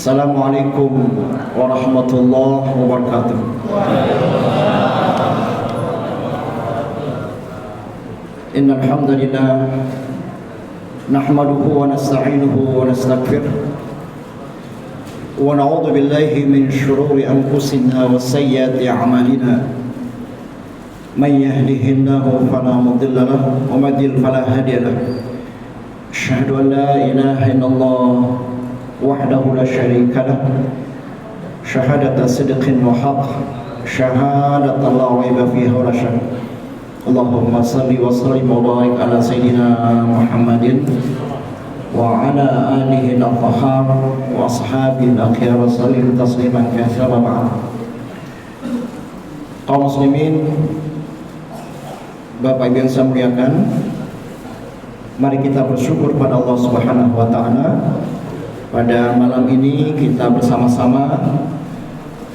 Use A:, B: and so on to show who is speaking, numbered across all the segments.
A: Assalamualaikum warahmatullahi wabarakatuh. Innal hamdalillah nahmaduhu wa nasta'inuhu wa nastaghfiruh wa na'udzu billahi min shururi anfusina wa sayyiati a'malina. Man yahdihillahu fala mudilla lahu wa man yudlil fala hadiya lahu. Asyhadu an la ilaha illallah wahdahu la syarika lah syahadata sidqin wa haqq syahadata la raiba fiha wa la syak. Allahumma salli wa sallim wa barik ala sayyidina Muhammadin wa ala alihi al-athhar wa ashabihi al-akhyar wa sallim tasliman katsira ba'd. Kaum muslimin, Bapak Ibu yang saya muliakan, mari kita bersyukur pada Allah Subhanahu wa taala. Pada malam ini kita bersama-sama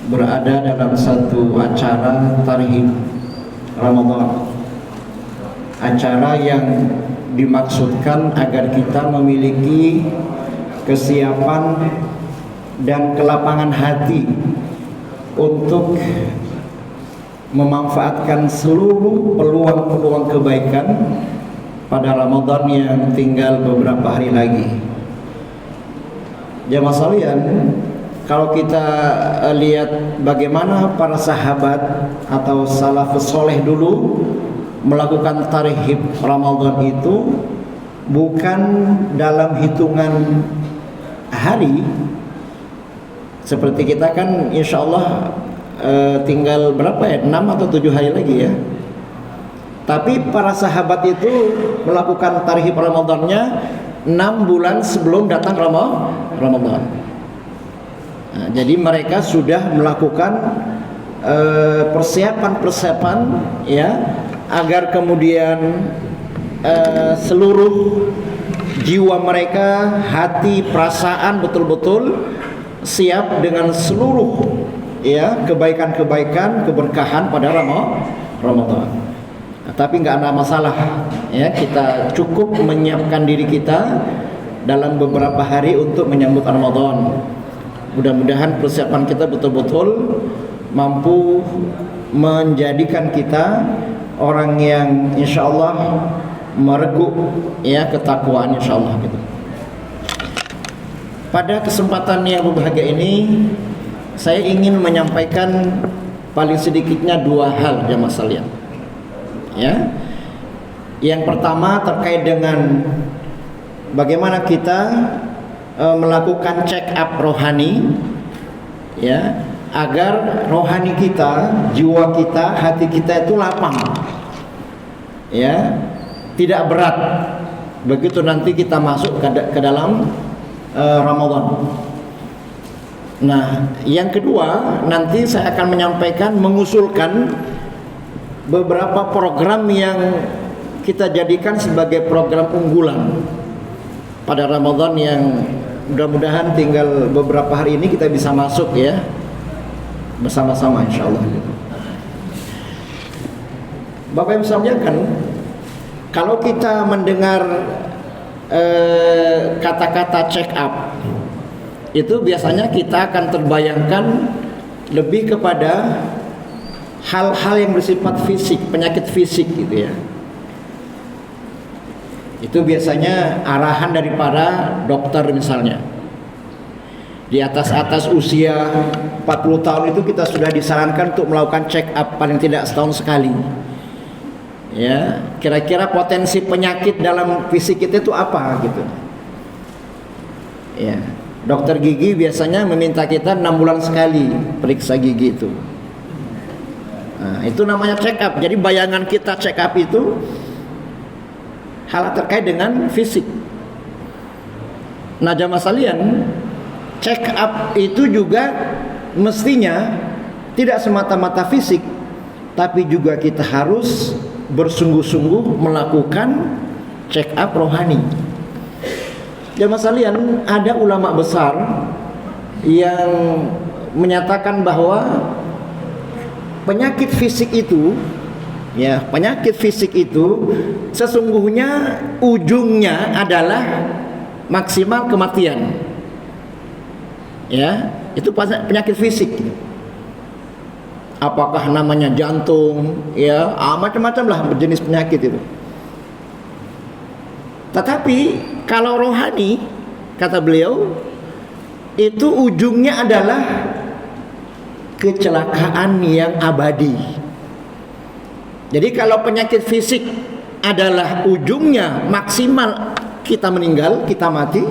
A: berada dalam satu acara Tarhib Ramadan. Acara yang dimaksudkan agar kita memiliki kesiapan dan kelapangan hati untuk memanfaatkan seluruh peluang-peluang kebaikan pada Ramadan yang tinggal beberapa hari lagi. Jamaah sekalian, kalau kita lihat bagaimana para sahabat atau salafus soleh dulu melakukan tarhib Ramadan itu bukan dalam hitungan hari seperti kita kan, insya Allah tinggal berapa ya, 6 atau 7 hari lagi ya. Tapi para sahabat itu melakukan tarhib Ramadannya 6 bulan sebelum datang Ramadan. Nah, jadi mereka sudah melakukan persiapan ya, agar kemudian seluruh jiwa mereka, hati, perasaan betul-betul siap dengan seluruh ya kebaikan-kebaikan, keberkahan pada Ramadan. Tapi nggak ada masalah ya, kita cukup menyiapkan diri kita dalam beberapa hari untuk menyambut Ramadan. Mudah-mudahan persiapan kita betul-betul mampu menjadikan kita orang yang insya Allah mereguk ya ketakwaan insya Allah gitu. Pada kesempatan yang berbahagia ini saya ingin menyampaikan paling sedikitnya 2 hal jamaah sekalian. Ya, yang pertama terkait dengan bagaimana kita melakukan check up rohani, ya, agar rohani kita, jiwa kita, hati kita itu lapang, ya, tidak berat. Begitu nanti kita masuk ke dalam Ramadan. Nah, yang kedua nanti saya akan menyampaikan, mengusulkan beberapa program yang kita jadikan sebagai program unggulan pada Ramadan yang mudah-mudahan tinggal beberapa hari ini kita bisa masuk ya bersama-sama insyaallah. Bapak Ibu sekalian, kalau kita mendengar kata-kata check up itu biasanya kita akan terbayangkan lebih kepada hal-hal yang bersifat fisik, penyakit fisik gitu ya. Itu biasanya arahan dari para dokter misalnya. Di atas usia 40 tahun itu kita sudah disarankan untuk melakukan check up paling tidak setahun sekali. Ya, kira-kira potensi penyakit dalam fisik kita itu apa gitu. Ya, dokter gigi biasanya meminta kita 6 bulan sekali periksa gigi itu. Nah, itu namanya check up. Jadi bayangan kita check up itu hal terkait dengan fisik. Nah, jamaah sekalian, check up itu juga mestinya tidak semata-mata fisik, tapi juga kita harus bersungguh-sungguh melakukan check up rohani. Jamaah sekalian, ada ulama besar yang menyatakan bahwa penyakit fisik itu ya, penyakit fisik itu sesungguhnya ujungnya adalah maksimal kematian. Ya, itu penyakit fisik. Apakah namanya jantung, ya, macam-macam lah jenis penyakit itu. Tetapi kalau rohani, kata beliau, itu ujungnya adalah kecelakaan yang abadi. Jadi kalau penyakit fisik adalah ujungnya maksimal kita meninggal, kita mati,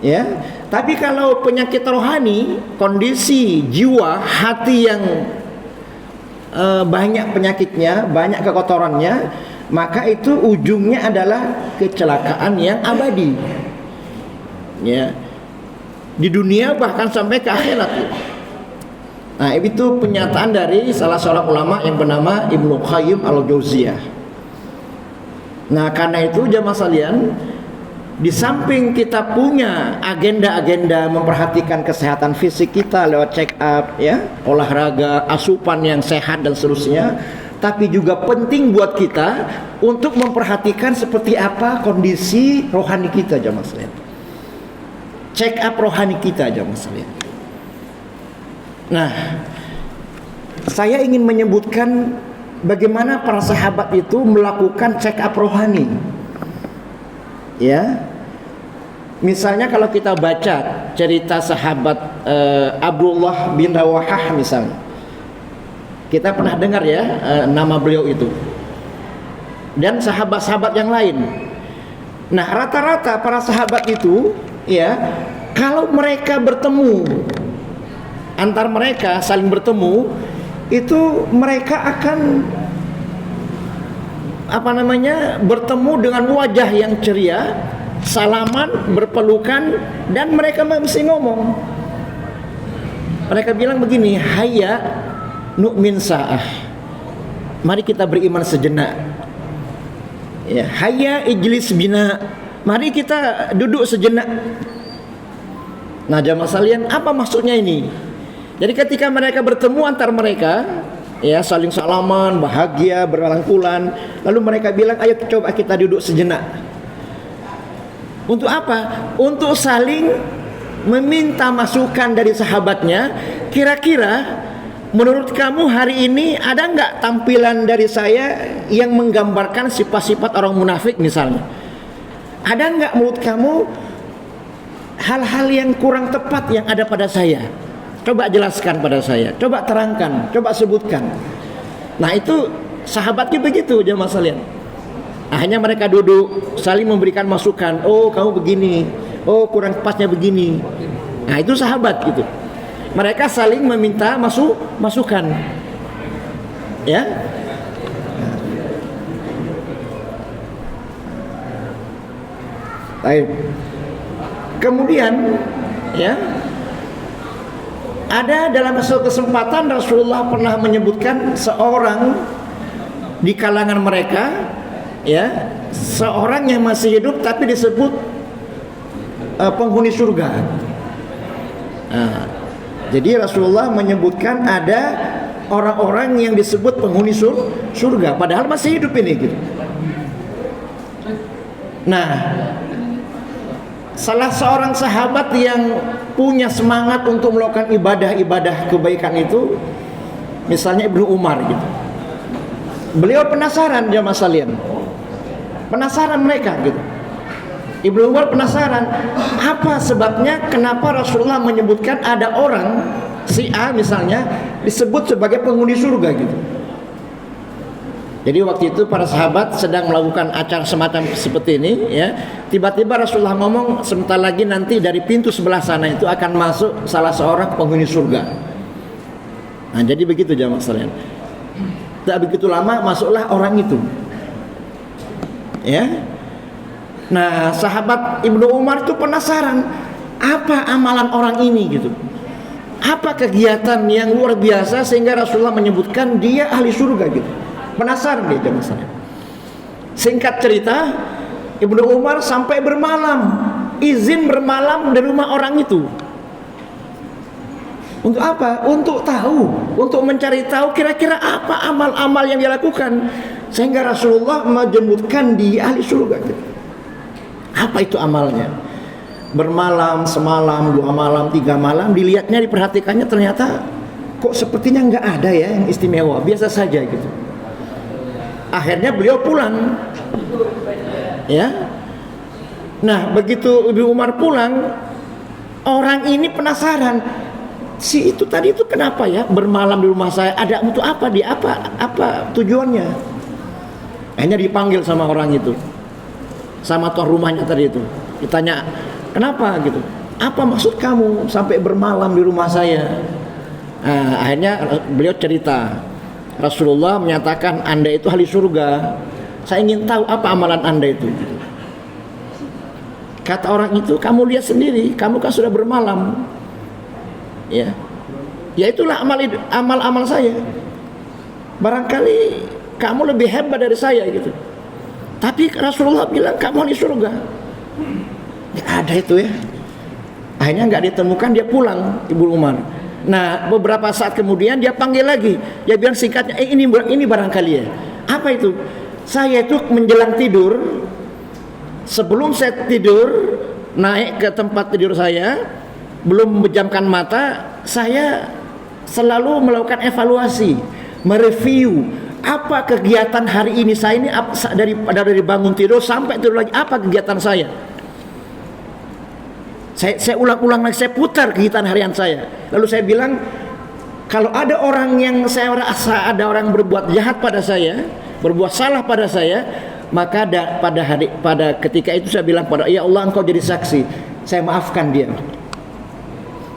A: ya. Tapi kalau penyakit rohani, kondisi jiwa, hati yang banyak penyakitnya, banyak kekotorannya, maka itu ujungnya adalah kecelakaan yang abadi. Ya. Di dunia bahkan sampai ke akhirat. Nah, itu pernyataan dari salah seorang ulama yang bernama Ibnu Qayyim Al-Jauziyah. Nah, karena itu jamaah sekalian, di samping kita punya agenda-agenda memperhatikan kesehatan fisik kita lewat check up, ya, olahraga, asupan yang sehat dan seterusnya, tapi juga penting buat kita untuk memperhatikan seperti apa kondisi rohani kita, jamaah sekalian. Check up rohani kita, jamaah sekalian. Nah, saya ingin menyebutkan bagaimana para sahabat itu melakukan check up rohani. Ya. Misalnya kalau kita baca cerita sahabat Abdullah bin Rawahah misalnya, kita pernah dengar ya nama beliau itu, dan sahabat-sahabat yang lain. Nah, rata-rata para sahabat itu, ya, kalau mereka bertemu, antar mereka saling bertemu, itu mereka akan bertemu dengan wajah yang ceria, salaman, berpelukan, dan mereka mesti ngomong. Mereka bilang begini, hayya nu'min sa'ah, mari kita beriman sejenak. Ya, hayya ijlis bina, mari kita duduk sejenak. Nah, jamaah sekalian, apa maksudnya ini? Jadi ketika mereka bertemu antar mereka, ya, saling salaman, bahagia, berangkulan, lalu mereka bilang, ayo coba kita duduk sejenak. Untuk apa? Untuk saling meminta masukan dari sahabatnya. Kira-kira menurut kamu hari ini ada nggak tampilan dari saya yang menggambarkan sifat-sifat orang munafik misalnya? Ada nggak menurut kamu hal-hal yang kurang tepat yang ada pada saya? Coba jelaskan pada saya, coba terangkan, coba sebutkan. Nah, itu sahabatnya begitu, jamaah sekalian. Akhirnya mereka duduk saling memberikan masukan. Oh, kamu begini. Oh, kurang pasnya begini. Nah, itu sahabat gitu. Mereka saling meminta masukan. Ya. Baik. Kemudian, ya, ada dalam suatu kesempatan Rasulullah pernah menyebutkan seorang di kalangan mereka, ya, seorang yang masih hidup tapi disebut penghuni surga. Nah, jadi Rasulullah menyebutkan ada orang-orang yang disebut penghuni surga padahal masih hidup ini gitu. Nah, salah seorang sahabat yang punya semangat untuk melakukan ibadah-ibadah kebaikan itu, misalnya Ibnu Umar gitu. Beliau penasaran, jamaah sekalian. Penasaran mereka gitu. Ibnu Umar penasaran, apa sebabnya kenapa Rasulullah menyebutkan ada orang si A misalnya disebut sebagai penghuni surga gitu. Jadi waktu itu para sahabat sedang melakukan acara semacam seperti ini, ya. Tiba-tiba Rasulullah ngomong, sebentar lagi nanti dari pintu sebelah sana itu akan masuk salah seorang penghuni surga. Nah, jadi begitu jamaah sekalian. Tak begitu lama masuklah orang itu. Ya. Nah, sahabat Ibnu Umar itu penasaran, apa amalan orang ini gitu. Apa kegiatan yang luar biasa sehingga Rasulullah menyebutkan dia ahli surga gitu. Penasaran dia, jamaah sekalian. Singkat cerita, Ibnu Umar sampai bermalam, izin bermalam di rumah orang itu. Untuk apa? Untuk tahu, untuk mencari tahu kira-kira apa amal-amal yang dia lakukan sehingga Rasulullah menyebutkan dia ahli surga gitu. Apa itu amalnya? bermalam semalam, 2 malam, 3 malam, dilihatnya, diperhatikannya, ternyata kok sepertinya nggak ada ya yang istimewa, biasa saja gitu. Akhirnya beliau pulang, ya. Nah, begitu Ibu Umar pulang, orang ini penasaran, si itu tadi itu kenapa ya bermalam di rumah saya, ada untuk apa dia, apa tujuannya. Akhirnya dipanggil sama orang itu, sama tuan rumahnya tadi itu, ditanya, kenapa gitu, apa maksud kamu sampai bermalam di rumah saya. Nah, akhirnya beliau cerita, Rasulullah menyatakan Anda itu ahli surga, saya ingin tahu apa amalan Anda itu. Kata orang itu, kamu lihat sendiri, kamu kan sudah bermalam, ya itulah amal saya, barangkali kamu lebih hebat dari saya gitu. Tapi Rasulullah bilang kamu ahli surga. Nggak ada itu ya. Akhirnya nggak ditemukan, dia pulang Ibu Umar. Nah, beberapa saat kemudian dia panggil lagi. Dia bilang singkatnya, ini barangkali ya. Apa itu? Saya itu menjelang tidur, sebelum saya tidur, naik ke tempat tidur saya, belum memejamkan mata, saya selalu melakukan evaluasi, mereview apa kegiatan hari ini saya ini, dari bangun tidur sampai tidur lagi, apa kegiatan saya. Saya ulang-ulang lagi, saya putar kegiatan harian saya. Lalu saya bilang, kalau ada orang yang saya rasa ada orang berbuat jahat pada saya, berbuat salah pada saya, maka pada ketika itu saya bilang pada, ya Allah, Engkau jadi saksi, saya maafkan dia.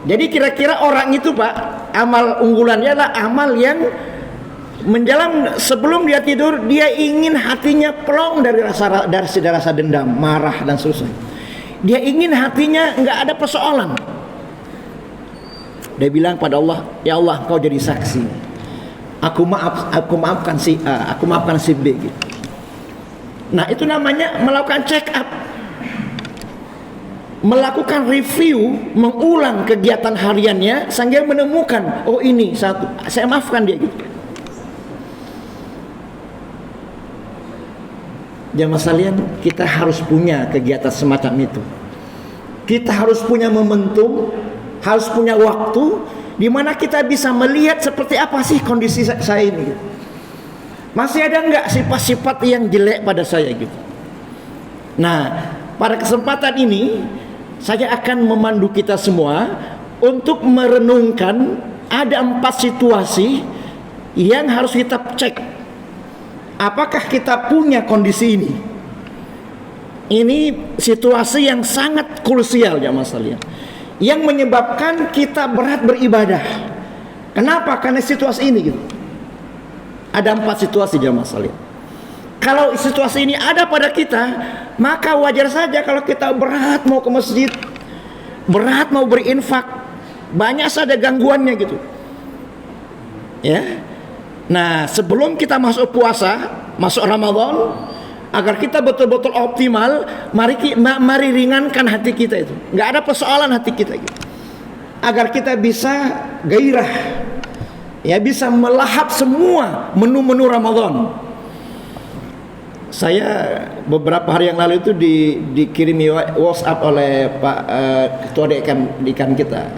A: Jadi kira-kira orang itu Pak, amal unggulannya adalah amal yang menjelang sebelum dia tidur, dia ingin hatinya plong dari rasa dendam, marah dan seterusnya. Dia ingin hatinya nggak ada persoalan. Dia bilang pada Allah, ya Allah, Engkau jadi saksi, aku maafkan si A, aku maafkan si B gitu. Nah, itu namanya melakukan check up, melakukan review, mengulang kegiatan hariannya sambil menemukan, oh ini satu, saya maafkan dia gitu. Jamaah sekalian, kita harus punya kegiatan semacam itu. Kita harus punya momentum, harus punya waktu di mana kita bisa melihat seperti apa sih kondisi saya ini. Masih ada enggak sifat-sifat yang jelek pada saya gitu. Nah, pada kesempatan ini saya akan memandu kita semua untuk merenungkan ada 4 situasi yang harus kita cek. Apakah kita punya kondisi ini? Ini situasi yang sangat krusial ya Mas Alian, yang menyebabkan kita berat beribadah. Kenapa? Karena situasi ini gitu. Ada 4 situasi ya Mas Alian. Kalau situasi ini ada pada kita, maka wajar saja kalau kita berat mau ke masjid, berat mau berinfak, banyak saja gangguannya gitu. Ya. Nah, sebelum kita masuk puasa, masuk Ramadan, agar kita betul-betul optimal, mari ringankan hati kita itu. Nggak ada persoalan hati kita gitu. Agar kita bisa gairah, ya, bisa melahap semua menu-menu Ramadan. Saya beberapa hari yang lalu itu dikirimi WhatsApp oleh Pak Ketua Dekan kita,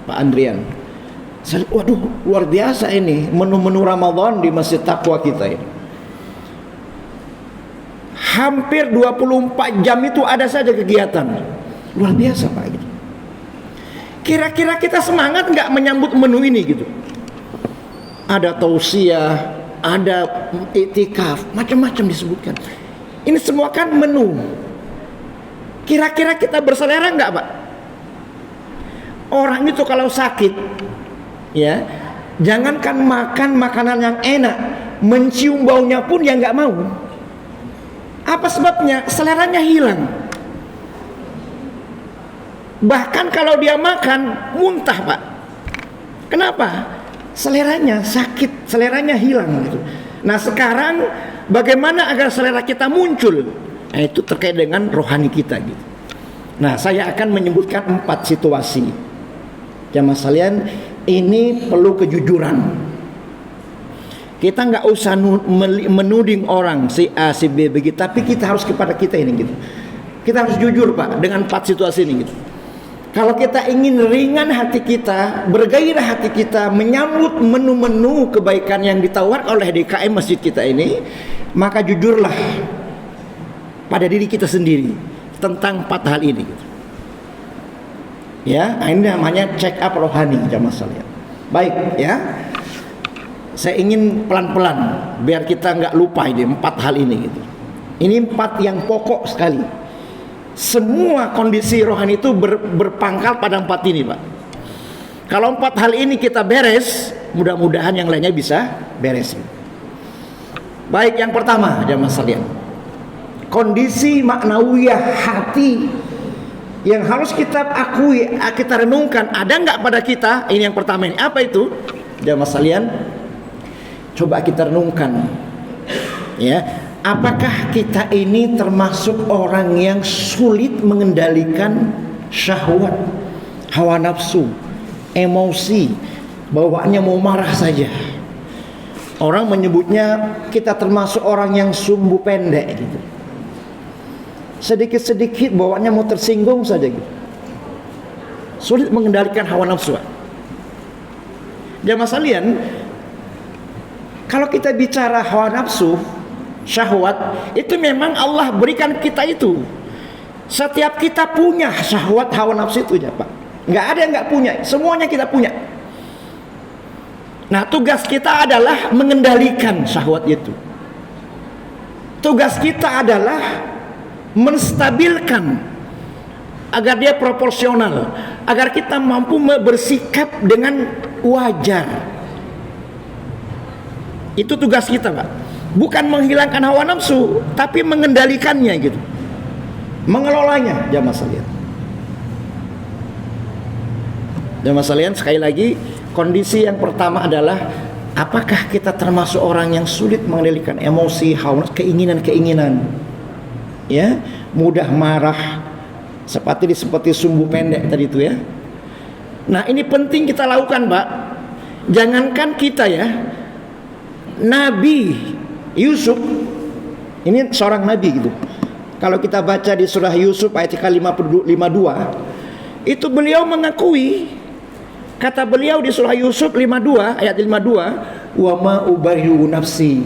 A: Pak Andrian. Waduh, luar biasa ini menu-menu Ramadan di Masjid Taqwa kita ini. Hampir 24 jam itu ada saja kegiatan. Luar biasa Pak gitu. Kira-kira kita semangat nggak menyambut menu ini gitu? Ada tausiah, ada iktikaf, macam-macam disebutkan. Ini semua kan menu. Kira-kira kita berselera nggak Pak? Orang itu kalau sakit, ya, jangankan makan makanan yang enak, mencium baunya pun ya nggak mau. Apa sebabnya? Seleranya hilang. Bahkan kalau dia makan, muntah Pak. Kenapa? Seleranya sakit, seleranya hilang gitu. Nah, sekarang bagaimana agar selera kita muncul? Nah, itu terkait dengan rohani kita gitu. Nah, saya akan menyebutkan 4 situasi. Jamaah sekalian, ini perlu kejujuran. Kita nggak usah menuding orang si A si B begitu, tapi kita harus kepada kita ini gitu. Kita harus jujur Pak dengan 4 situasi ini gitu. Kalau kita ingin ringan hati kita, bergairah hati kita, menyambut menu-menu kebaikan yang ditawarkan oleh DKM masjid kita ini, maka jujurlah pada diri kita sendiri tentang 4 hal ini gitu. Ya, ini namanya check up rohani jamaah sekalian. Baik ya, saya ingin pelan-pelan biar kita nggak lupa ini 4 hal ini gitu. Ini 4 yang pokok sekali. Semua kondisi rohani itu berpangkal pada 4 ini Pak. Kalau 4 hal ini kita beres, mudah-mudahan yang lainnya bisa beres. Baik, yang pertama jamaah sekalian, kondisi maknawiyah hati yang harus kita akui, kita renungkan, ada nggak pada kita? Ini yang pertama ini. Apa itu? Jamaah sekalian, coba kita renungkan. Ya, apakah kita ini termasuk orang yang sulit mengendalikan syahwat, hawa nafsu, emosi, bawaannya mau marah saja? Orang menyebutnya kita termasuk orang yang sumbu pendek gitu. Sedikit-sedikit bawaannya mau tersinggung saja gitu. Sulit mengendalikan hawa nafsu. Jamaah sekalian, kalau kita bicara hawa nafsu, syahwat, itu memang Allah berikan kita itu. Setiap kita punya syahwat, hawa nafsu itu ya Pak. Nggak ada yang nggak punya, semuanya kita punya. Nah, tugas kita adalah mengendalikan syahwat itu. Tugas kita adalah menstabilkan agar dia proporsional, agar kita mampu bersikap dengan wajar. Itu tugas kita Pak. Bukan menghilangkan hawa nafsu, tapi mengendalikannya gitu, mengelolanya. Jamaah sekalian, jamaah sekalian, sekali lagi, kondisi yang pertama adalah apakah kita termasuk orang yang sulit mengendalikan emosi, hawa nafsu, keinginan-keinginan, ya, mudah marah, seperti sumbu pendek tadi itu ya. Nah, ini penting kita lakukan Pak. Jangankan kita ya, Nabi Yusuf ini seorang nabi gitu. Kalau kita baca di surah Yusuf ayat ke-52, itu beliau mengakui, kata beliau di surah Yusuf 52 ayat 52, wa ma ubarri'u nafsi,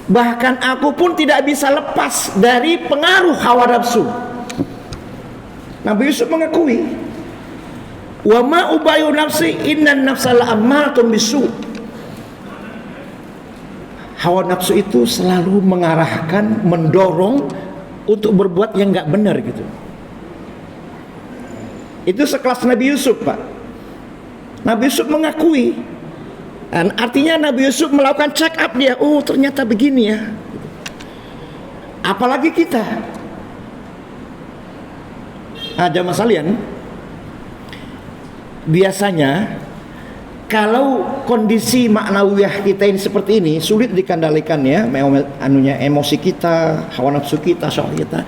A: bahkan aku pun tidak bisa lepas dari pengaruh hawa nafsu. Nabi Yusuf mengakui, wa ma ubarri'u nafsi innan nafsa la'ammaratun bisu. Hawa nafsu itu selalu mengarahkan, mendorong untuk berbuat yang nggak benar gitu. Itu sekelas Nabi Yusuf Pak. Nabi Yusuf mengakui. Dan artinya Nabi Yusuf melakukan check up dia. Oh, ternyata begini ya. Apalagi kita. Nah, jamaah sekalian, biasanya kalau kondisi maknawiyah kita ini seperti ini, sulit dikendalikan ya, emosi kita, hawa nafsu kita, syahwat kita,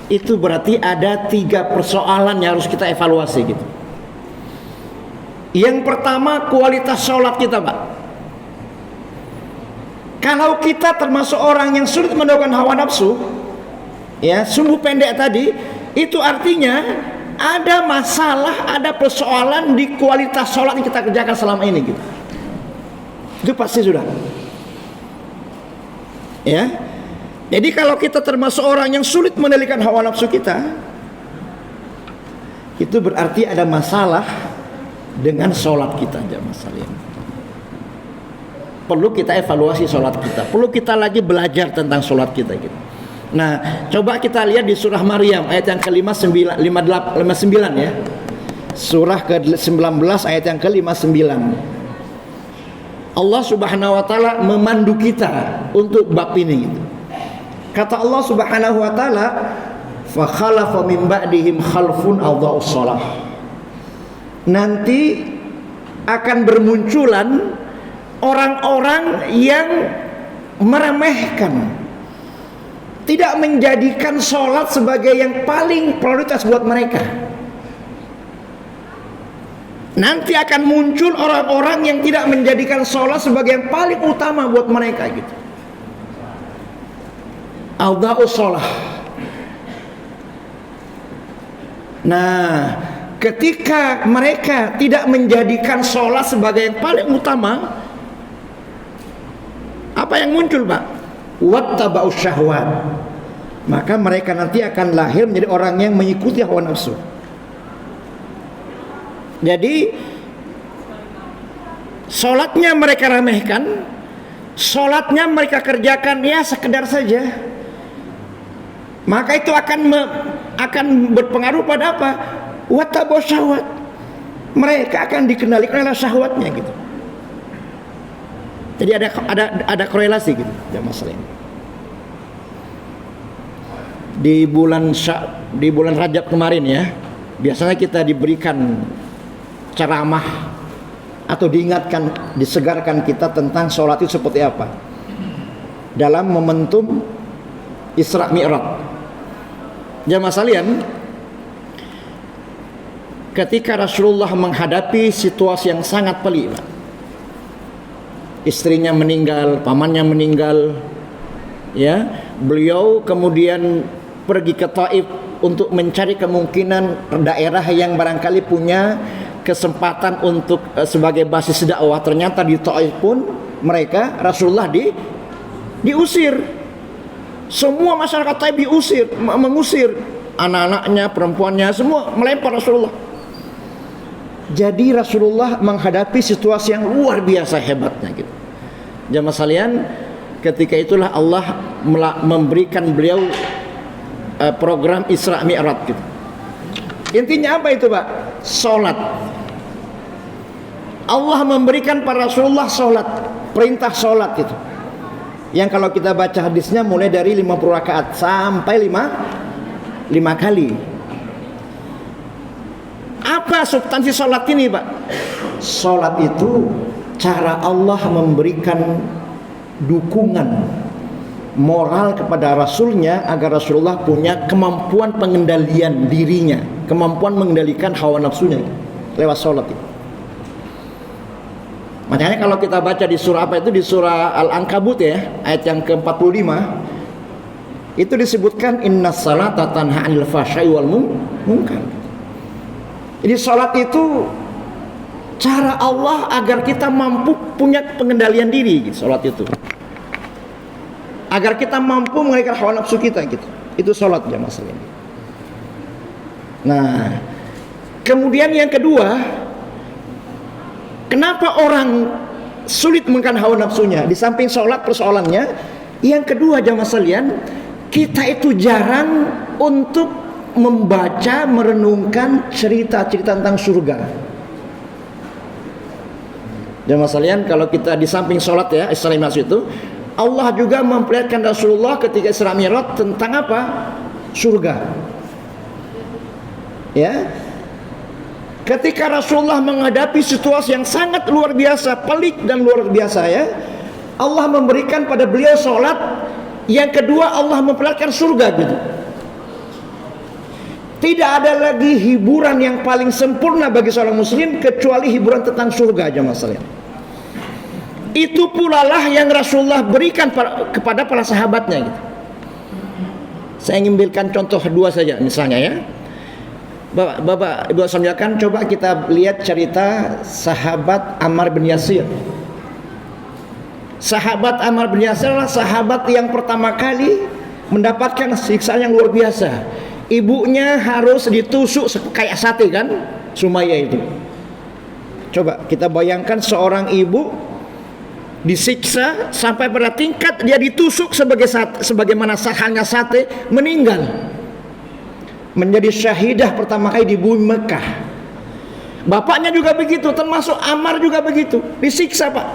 A: itu berarti ada 3 persoalan yang harus kita evaluasi gitu. Yang pertama, kualitas sholat kita Pak. Kalau kita termasuk orang yang sulit mendorong hawa nafsu, ya, sumbu pendek tadi, itu artinya ada masalah, ada persoalan di kualitas sholat yang kita kerjakan selama ini gitu. Itu pasti sudah. Ya. Jadi kalau kita termasuk orang yang sulit mengendalikan hawa nafsu kita, itu berarti ada masalah dengan sholat kita, jamaah sekalian. Perlu kita evaluasi sholat kita. Perlu kita lagi belajar tentang sholat kita gitu. Nah, coba kita lihat di surah Maryam ayat yang ke-59 ya. Surah ke-19 ayat yang ke-59. Allah Subhanahu wa taala memandu kita untuk bab ini gitu. Kata Allah Subhanahu wa taala, "Fa khalafa min ba'dihim khalfun adha'us shalah." Nanti akan bermunculan orang-orang yang meremehkan, tidak menjadikan sholat sebagai yang paling prioritas buat mereka. Nanti akan muncul orang-orang yang tidak menjadikan sholat sebagai yang paling utama buat mereka gitu. Adha'us sholah, Nah, ketika mereka tidak menjadikan sholat sebagai yang paling utama, apa yang muncul, Pak? Wattaba'us syahwat. Maka mereka nanti akan lahir menjadi orang yang mengikuti hawa nafsu. Jadi sholatnya mereka remehkan, sholatnya mereka kerjakan ya sekedar saja. Maka itu akan berpengaruh pada apa? Wattaba'us syahwat. Mereka akan dikendalikan oleh syahwatnya gitu. Jadi ada korelasi gitu ya masalah ini. Di bulan Rajab kemarin ya, biasanya kita diberikan ceramah atau diingatkan, disegarkan kita tentang sholat itu seperti apa dalam momentum Isra Mi'raj. Jamaah sekalian, ketika Rasulullah menghadapi situasi yang sangat pelik, istrinya meninggal, pamannya meninggal, ya, beliau kemudian pergi ke Taif untuk mencari kemungkinan daerah yang barangkali punya kesempatan untuk sebagai basis dakwah. Ternyata di Taif pun mereka, Rasulullah diusir. Semua masyarakat Taif mengusir anak-anaknya, perempuannya, semua melempar Rasulullah. Jadi Rasulullah menghadapi situasi yang luar biasa hebatnya gitu. Jamaah sekalian, ketika itulah Allah memberikan beliau program Isra Mi'raj gitu. Intinya apa itu, Pak? Salat. Allah memberikan pada Rasulullah salat, perintah salat itu. Yang kalau kita baca hadisnya mulai dari 50 rakaat sampai 5 kali. Apa substansi sholat ini, Pak? Sholat itu cara Allah memberikan dukungan moral kepada Rasulnya agar Rasulullah punya kemampuan pengendalian dirinya, kemampuan mengendalikan hawa nafsunya lewat sholat itu. Makanya kalau kita baca di surah apa itu, di surah Al-Ankabut ya, ayat yang ke-45, itu disebutkan innas salata tanha 'anil fahsya'i wal munkar. Jadi salat itu cara Allah agar kita mampu punya pengendalian diri gitu, salat itu. Agar kita mampu mengalihkan hawa nafsu kita gitu. Itu salat ya masalah ini. Nah, kemudian yang kedua, kenapa orang sulit mengalihkan hawa nafsunya? Di samping salat persoalannya, yang kedua jamaah sekalian, kita itu jarang untuk membaca, merenungkan cerita-cerita tentang surga. Jamaah sekalian, kalau kita di samping sholat ya, Isra Mi'raj itu, Allah juga memperlihatkan Rasulullah ketika Isra Mi'raj tentang apa? Surga. Ya. Ketika Rasulullah menghadapi situasi yang sangat luar biasa, pelik dan luar biasa ya, Allah memberikan pada beliau sholat. Yang kedua, Allah memperlihatkan surga gitu. Tidak ada lagi hiburan yang paling sempurna bagi seorang muslim kecuali hiburan tentang surga, jemaah sekalian. Itu pula lah yang Rasulullah berikan kepada para sahabatnya gitu. Saya ingin berikan contoh dua saja misalnya ya. Bapak Ibu sampaikan, coba kita lihat cerita sahabat Ammar bin Yasir. Sahabat Ammar bin Yasir adalah sahabat yang pertama kali mendapatkan siksaan yang luar biasa. Ibunya harus ditusuk kayak sate kan, Sumayyah itu. Coba kita bayangkan seorang ibu disiksa sampai pada tingkat dia ditusuk sebagaimana halnya sate, meninggal. Menjadi syahidah pertama kali di bumi Mekah. Bapaknya juga begitu, termasuk Ammar juga begitu, disiksa, Pak.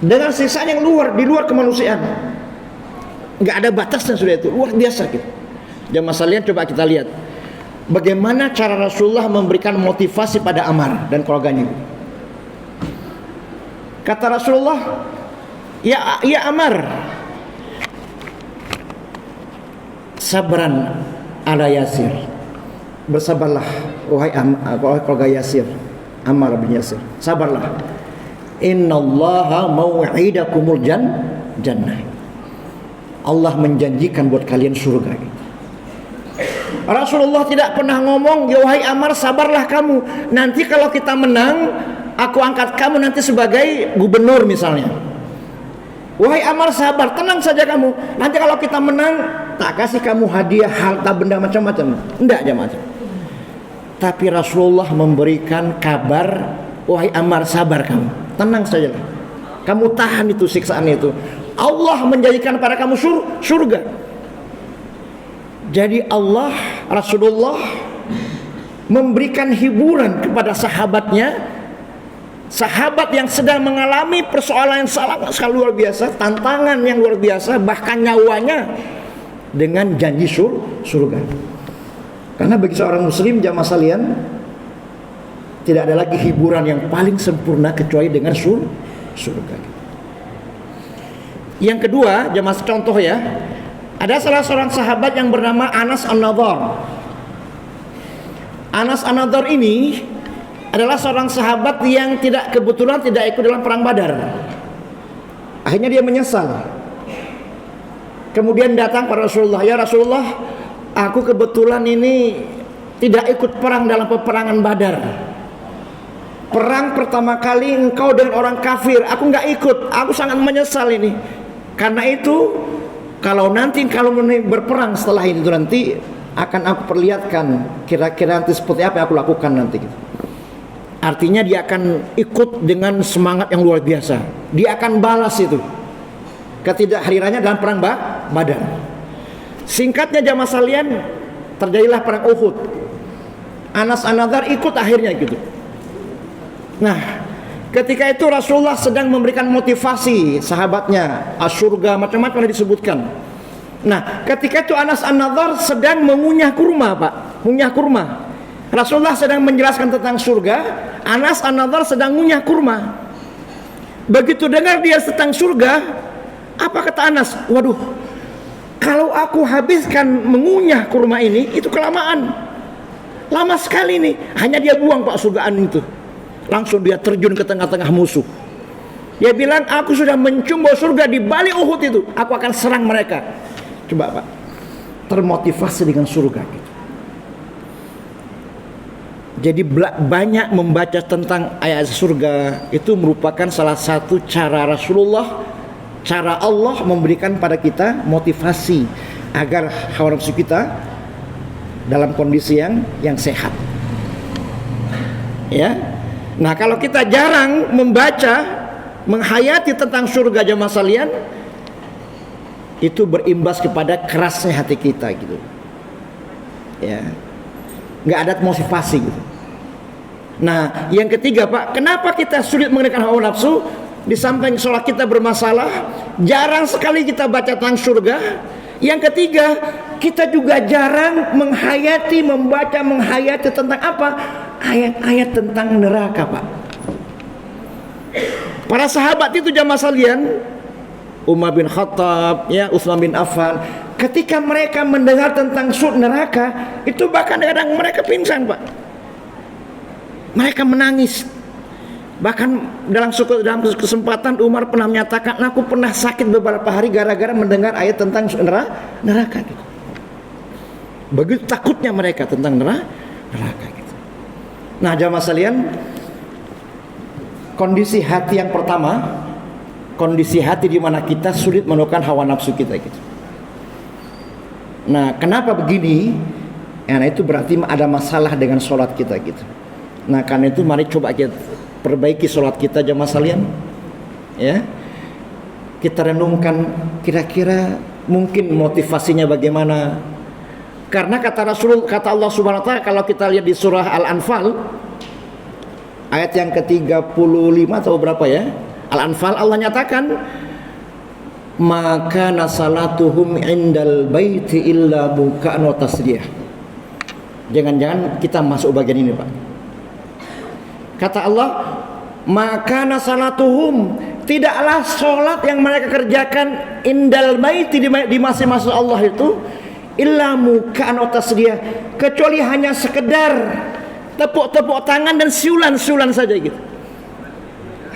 A: Dengan siksaan yang di luar kemanusiaan. Enggak ada batasnya sudah itu, luar biasa gitu. Jamaah sekalian, coba kita lihat bagaimana cara Rasulullah memberikan motivasi pada Ammar dan keluarganya. Kata Rasulullah, ya Ammar, sabran ala Yasir, bersabarlah wahai keluarga Yasir, Ammar bin Yasir, sabarlah. Innallaha mau'idakumul jannah. Allah menjanjikan buat kalian surga. Rasulullah tidak pernah ngomong, "Ya wahai Ammar, sabarlah kamu. Nanti kalau kita menang, aku angkat kamu nanti sebagai gubernur misalnya. Wahai Ammar, sabar, tenang saja kamu. Nanti kalau kita menang, tak kasih kamu hadiah, harta benda macam-macam." Enggak, jemaah. Tapi Rasulullah memberikan kabar, "Wahai Ammar, sabar kamu. Tenang saja. Kamu tahan itu siksaan itu. Allah menjanjikan pada kamu surga." Jadi Allah, Rasulullah memberikan hiburan kepada sahabatnya, sahabat yang sedang mengalami persoalan yang sangat luar biasa, tantangan yang luar biasa, bahkan nyawanya, dengan janji surga. Karena bagi seorang muslim, jamaah sekalian, tidak ada lagi hiburan yang paling sempurna kecuali dengan surga. Yang kedua, jamaah, contoh ya, ada salah seorang sahabat yang bernama Anas An-Nadhr. Anas An-Nadhr ini adalah seorang sahabat yang kebetulan tidak ikut dalam perang Badar. Akhirnya dia menyesal. Kemudian datang pada Rasulullah, "Ya Rasulullah, aku kebetulan ini tidak ikut perang dalam peperangan Badar. Perang pertama kali engkau dengan orang kafir, aku nggak ikut. Aku sangat menyesal ini. Karena itu, kalau berperang setelah itu nanti akan aku perlihatkan kira-kira nanti seperti apa yang aku lakukan nanti." Artinya dia akan ikut dengan semangat yang luar biasa. Dia akan balas itu ketidakhadirannya dalam perang Badar. Singkatnya jamaah sekalian, terjadilah perang Uhud. Anas An-Nadhr ikut akhirnya gitu. Nah, ketika itu Rasulullah sedang memberikan motivasi sahabatnya, surga macam-macam disebutkan. Nah, ketika itu Anas An-Nadhr sedang mengunyah kurma, Pak. Mengunyah kurma. Rasulullah sedang menjelaskan tentang surga, Anas An-Nadhr sedang mengunyah kurma. Begitu dengar dia tentang surga, apa kata Anas? "Waduh, kalau aku habiskan mengunyah kurma ini, itu kelamaan. Lama sekali nih." Hanya dia buang, Pak, surgaan itu. Langsung dia terjun ke tengah-tengah musuh. Dia bilang, "Aku sudah mencium bau surga di balik Uhud itu. Aku akan serang mereka." Coba, Pak, termotivasi dengan surga gitu. Jadi banyak membaca tentang ayat surga itu merupakan salah satu cara Rasulullah, cara Allah memberikan pada kita motivasi agar hawa nafsu kita dalam kondisi yang sehat. Ya. Nah, kalau kita jarang membaca, menghayati tentang surga jemaah sekalian, itu berimbas kepada kerasnya hati kita gitu. Ya. Nggak ada motivasi gitu. Nah, yang ketiga, Pak, kenapa kita sulit mengendalikan hawa nafsu? Di samping sholat kita bermasalah, jarang sekali kita baca tentang surga. Yang ketiga, kita juga jarang menghayati tentang apa? Ayat-ayat tentang neraka, Pak. Para sahabat itu jamaah sekalian, Umar bin Khattab, ya, Utsman bin Affan, ketika mereka mendengar tentang neraka, itu bahkan kadang mereka pingsan, Pak. Mereka menangis. Bahkan dalam kesempatan Umar pernah menyatakan, "Aku pernah sakit beberapa hari gara-gara mendengar ayat tentang neraka." Gitu. Begitu takutnya mereka tentang neraka. Gitu. Nah, jamaah sekalian, kondisi hati yang pertama, kondisi hati di mana kita sulit menekan hawa nafsu kita gitu. Nah, kenapa begini? Nah, itu berarti ada masalah dengan sholat kita gitu. Nah, karena itu mari coba kita perbaiki sholat kita jamaah sekalian. Ya, kita renungkan kira-kira mungkin motivasinya bagaimana. Karena kata Allah Subhanahu wa taala, kalau kita lihat di surah Al-Anfal ayat yang ke-35 atau berapa ya? Al-Anfal, Allah nyatakan, "Maka nasalatuhum indal baiti illa buka'an wa tasdiyah." Jangan-jangan kita masuk bagian ini, Pak. Kata Allah, "Maka nasalatuhum," tidaklah sholat yang mereka kerjakan indal baiti di masing-masing Allah itu illa buka'an wa tasdiyah, kecuali hanya sekedar tepuk-tepuk tangan dan siulan-siulan saja gitu.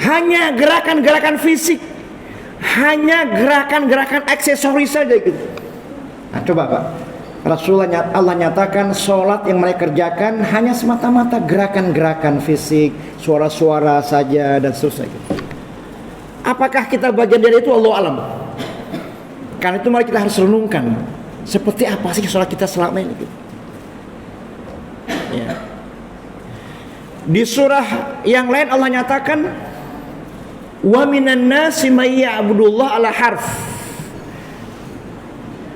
A: Hanya gerakan-gerakan fisik, hanya gerakan-gerakan aksesoris saja gitu. Nah, coba, Pak, Allah nyatakan sholat yang mereka kerjakan hanya semata-mata gerakan-gerakan fisik, suara-suara saja dan seterusnya. Apakah kita bagian dari itu? Allah alam. Karena itu mari kita harus renungkan seperti apa sih sholat kita selama ini. Ya. Di surah yang lain Allah nyatakan, wa minan nasi may ya'budullah ala harf.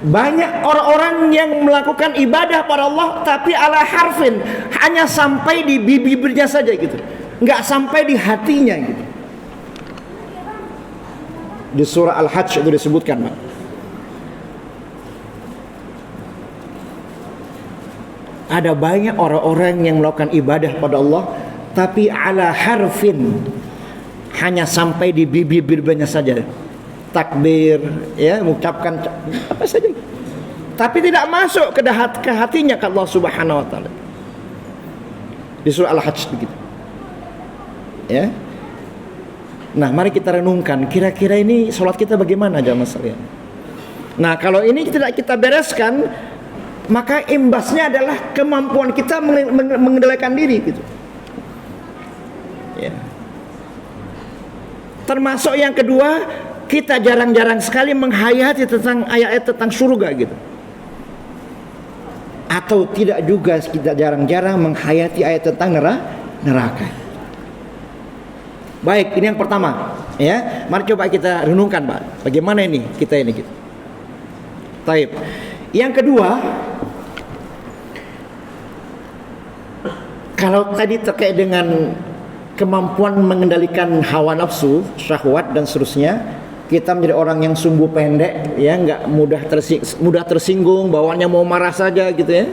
A: Banyak orang-orang yang melakukan ibadah pada Allah tapi ala harfin, hanya sampai di bibirnya saja gitu, nggak sampai di hatinya gitu. Di surah Al-Hajj itu disebutkan, Pak. Ada banyak orang-orang yang melakukan ibadah pada Allah tapi ala harfin, hanya sampai di bibir-bibirnya saja, takbir, ya, mengucapkan apa saja, tapi tidak masuk ke hatinya ke Allah Subhanahu wa taala. Di surah Al-Hajj begitu. Ya. Nah, mari kita renungkan kira-kira ini salat kita bagaimana jamaah sekalian. Nah, kalau ini tidak kita bereskan, maka imbasnya adalah kemampuan kita mengendalikan diri gitu. Ya. Termasuk yang kedua, kita jarang-jarang sekali menghayati tentang ayat-ayat tentang surga gitu. Atau tidak juga kita jarang-jarang menghayati ayat tentang neraka. Baik, ini yang pertama, ya. Mari coba kita renungkan, Pak. Bagaimana ini kita ini gitu. Taib. Yang kedua, kalau tadi terkait dengan kemampuan mengendalikan hawa nafsu, syahwat dan seterusnya, kita menjadi orang yang sumbu pendek, ya, nggak mudah tersinggung, bawaannya mau marah saja gitu ya.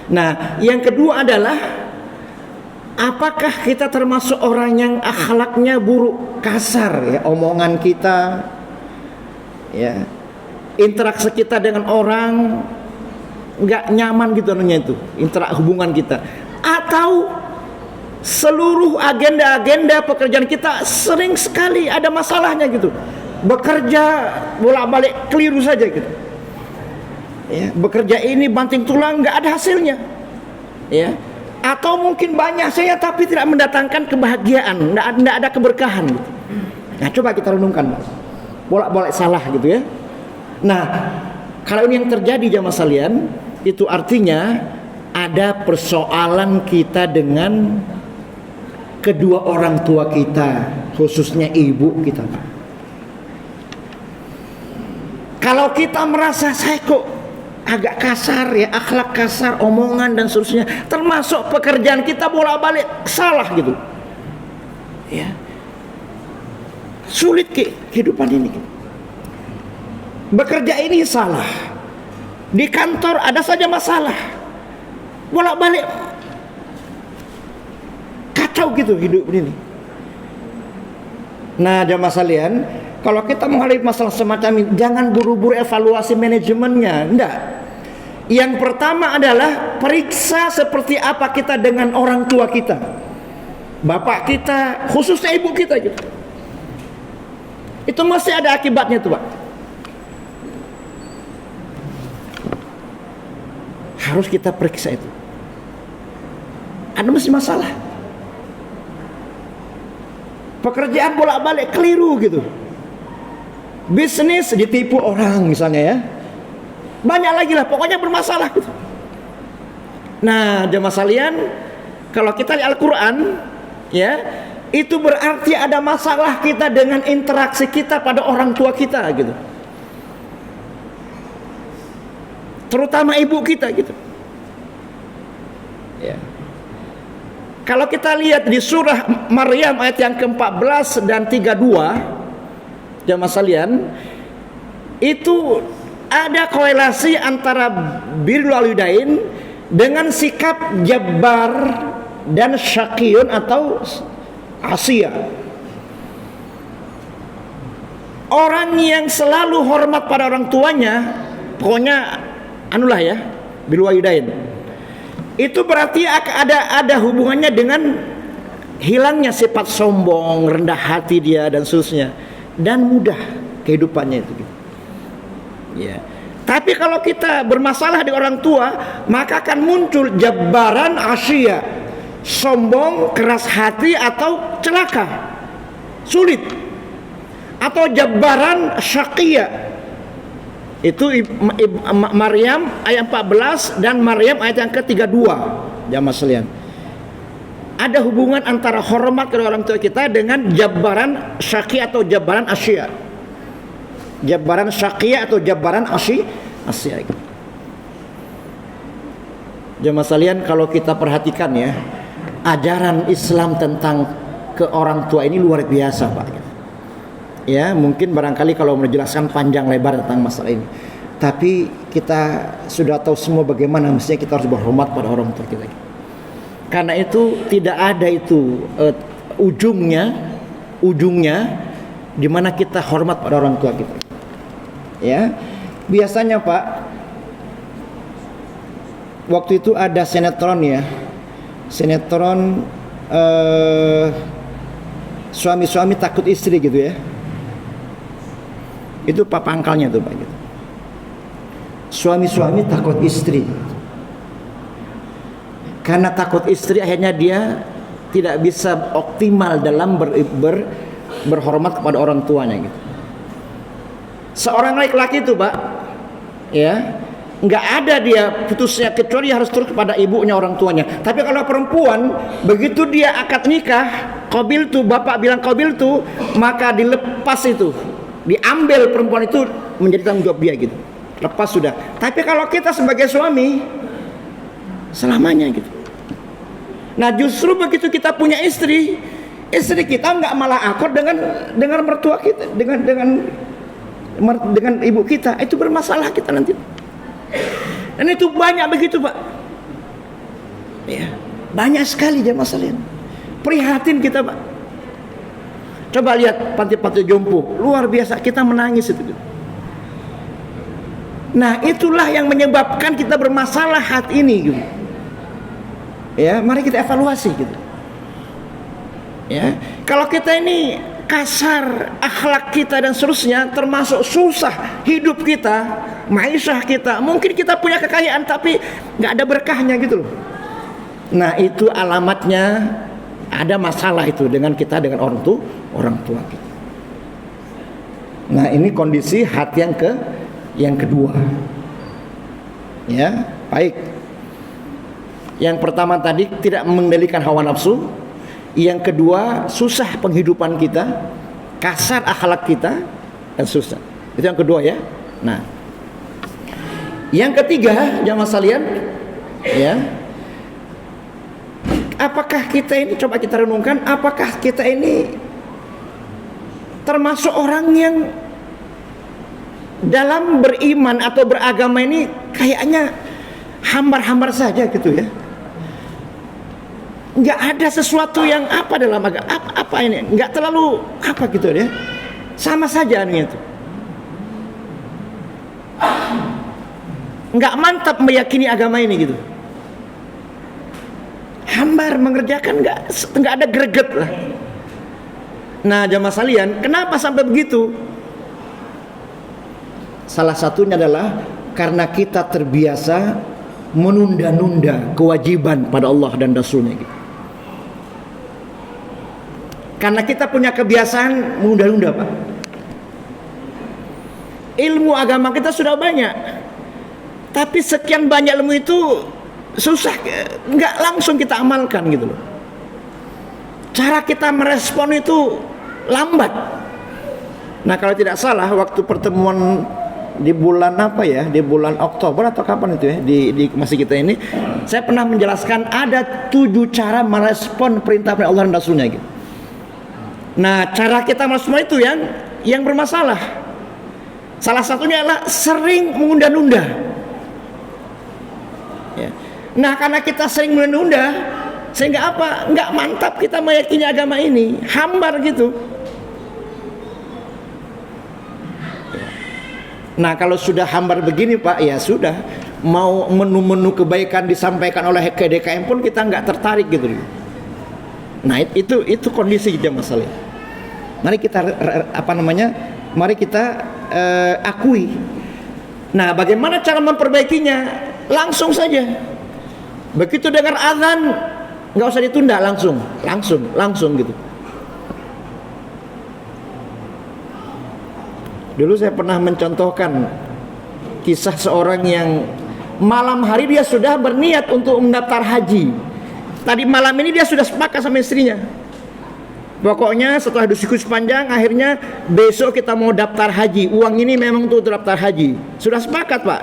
A: Nah, yang kedua adalah apakah kita termasuk orang yang akhlaknya buruk, kasar, ya, omongan kita, ya, interaksi kita dengan orang nggak nyaman gitu namanya itu, hubungan kita, atau seluruh agenda-agenda pekerjaan kita sering sekali ada masalahnya gitu. Bekerja bolak-balik keliru saja gitu. Ya, bekerja ini banting tulang nggak ada hasilnya. Ya. Atau mungkin banyak saya tapi tidak mendatangkan kebahagiaan, nggak ada keberkahan gitu. Nah, coba kita renungkan, bolak-balik salah gitu ya. Nah, kalau ini yang terjadi jamaah sekalian, itu artinya ada persoalan kita dengan kedua orang tua kita, khususnya ibu kita. Kalau kita merasa saya kok agak kasar ya, akhlak kasar, omongan dan seterusnya, termasuk pekerjaan kita bolak-balik salah gitu. Ya. Sulit kehidupan ini. Bekerja ini salah. Di kantor ada saja masalah. Bolak-balik kacau gitu hidup ini. Nah, jamaah sekalian, kalau kita menghadapi masalah semacam ini, jangan buru-buru evaluasi manajemennya. Enggak. Yang pertama adalah periksa seperti apa kita dengan orang tua kita, bapak kita, khususnya ibu kita gitu. Itu masih ada akibatnya tuh, Pak. Harus kita periksa itu. Ada masih masalah. Pekerjaan bolak-balik keliru gitu. Bisnis ditipu orang misalnya ya. Banyak lagi lah, pokoknya bermasalah gitu. Nah, jemaah sekalian, kalau kita lihat Al-Quran, ya, itu berarti ada masalah kita dengan interaksi kita pada orang tua kita gitu. Terutama ibu kita gitu. Ya. Kalau kita lihat di surah Maryam ayat yang ke-14 dan 32, jamaah sekalian, itu ada korelasi antara birrul walidain dengan sikap jabbar dan syaqiyun atau asia. Orang yang selalu hormat pada orang tuanya, pokoknya anulah ya, birrul walidain. Itu berarti ada hubungannya dengan hilangnya sifat sombong, rendah hati dia dan seterusnya, dan mudah kehidupannya itu. Ya. Tapi kalau kita bermasalah di orang tua, maka akan muncul jabbaran asya, sombong, keras hati, atau celaka, sulit. Atau jabbaran syaqiyah, itu Maryam ayat 14 dan Maryam ayat yang ke-32. Jamaah sekalian, ada hubungan antara hormat kepada orang tua kita dengan jabbaran syaqiyah atau jabbaran asya. Jabbaran syaqiyah atau jabbaran asya. Jamaah sekalian, kalau kita perhatikan ya, ajaran Islam tentang ke orang tua ini luar biasa, Pak. Ya, mungkin barangkali kalau menjelaskan panjang lebar tentang masalah ini, tapi kita sudah tahu semua bagaimana mestinya kita harus berhormat pada orang tua kita. Karena itu tidak ada itu ujungnya di mana kita hormat pada orang tua kita. Ya, biasanya Pak, waktu itu ada sinetron ya, sinetron suami-suami takut istri gitu ya. Itu Pak pangkalnya tuh Pak gitu. Suami-suami takut istri. Karena takut istri akhirnya dia tidak bisa optimal dalam berhormat kepada orang tuanya gitu. Seorang laki-laki itu Pak, ya, nggak ada dia putusnya kecuali harus turut kepada ibunya, orang tuanya. Tapi kalau perempuan, begitu dia akad nikah, qabil tuh, bapak bilang qabil tuh, maka dilepas itu, diambil perempuan itu menjadi tanggung jawab dia gitu. Lepas sudah. Tapi kalau kita sebagai suami, selamanya gitu. Nah justru begitu kita punya istri kita nggak malah akur dengan mertua kita, dengan ibu kita, itu bermasalah kita nanti. Dan itu banyak begitu Pak. Ya, banyak sekali jamaah sekalian. Prihatin kita Pak. Coba lihat panti-panti jompo, luar biasa, kita menangis itu. Nah itulah yang menyebabkan kita bermasalah hati ini gitu. Ya, mari kita evaluasi gitu. Ya, kalau kita ini kasar akhlak kita dan seterusnya, termasuk susah hidup kita, maisha kita, mungkin kita punya kekayaan tapi nggak ada berkahnya gitu loh. Nah itu alamatnya ada masalah itu dengan kita, dengan orang tua kita. Nah ini kondisi hati yang kedua. Ya, baik. Yang pertama tadi tidak mengendalikan hawa nafsu. Yang kedua susah penghidupan kita, kasar akhlak kita, dan susah. Itu yang kedua ya. Nah, yang ketiga jamaah sekalian, ya. Apakah kita ini, coba kita renungkan, apakah kita ini termasuk orang yang dalam beriman atau beragama ini kayaknya hambar-hambar saja gitu ya. Nggak ada sesuatu yang apa dalam agama, apa ini, nggak terlalu apa gitu ya, sama saja gitu. Nggak mantap meyakini agama ini gitu. Hambar mengerjakan, nggak ada greget lah. Nah jamaah sekalian, kenapa sampai begitu? Salah satunya adalah karena kita terbiasa menunda-nunda kewajiban pada Allah dan Rasulnya gitu. Karena kita punya kebiasaan menunda-nunda Pak. Ilmu agama kita sudah banyak, tapi sekian banyak ilmu itu susah, nggak langsung kita amalkan gitu loh. Cara kita merespon itu lambat. Nah kalau tidak salah waktu pertemuan di bulan apa ya, di bulan Oktober atau kapan itu ya, di masjid kita ini, saya pernah menjelaskan ada 7 cara merespon perintah Allah dan Rasulnya gitu. Nah cara kita merespon itu yang bermasalah. Salah satunya adalah sering menunda-nunda ya. Nah karena kita sering menunda, sehingga apa? Nggak mantap kita meyakini agama ini, hambar gitu. Nah kalau sudah hambar begini Pak, ya sudah, mau menu-menu kebaikan disampaikan oleh KDKM pun kita nggak tertarik gitu. Nah itu kondisi kita masalah. Mari kita mari kita akui Nah, bagaimana cara memperbaikinya? Langsung saja. Begitu dengar azan, nggak usah ditunda, langsung gitu. Dulu saya pernah mencontohkan kisah seorang yang malam hari dia sudah berniat untuk mendaftar haji. Tadi malam ini dia sudah sepakat sama istrinya. Pokoknya setelah diskusi panjang, akhirnya besok kita mau daftar haji. Uang ini memang untuk daftar haji. Sudah sepakat, Pak.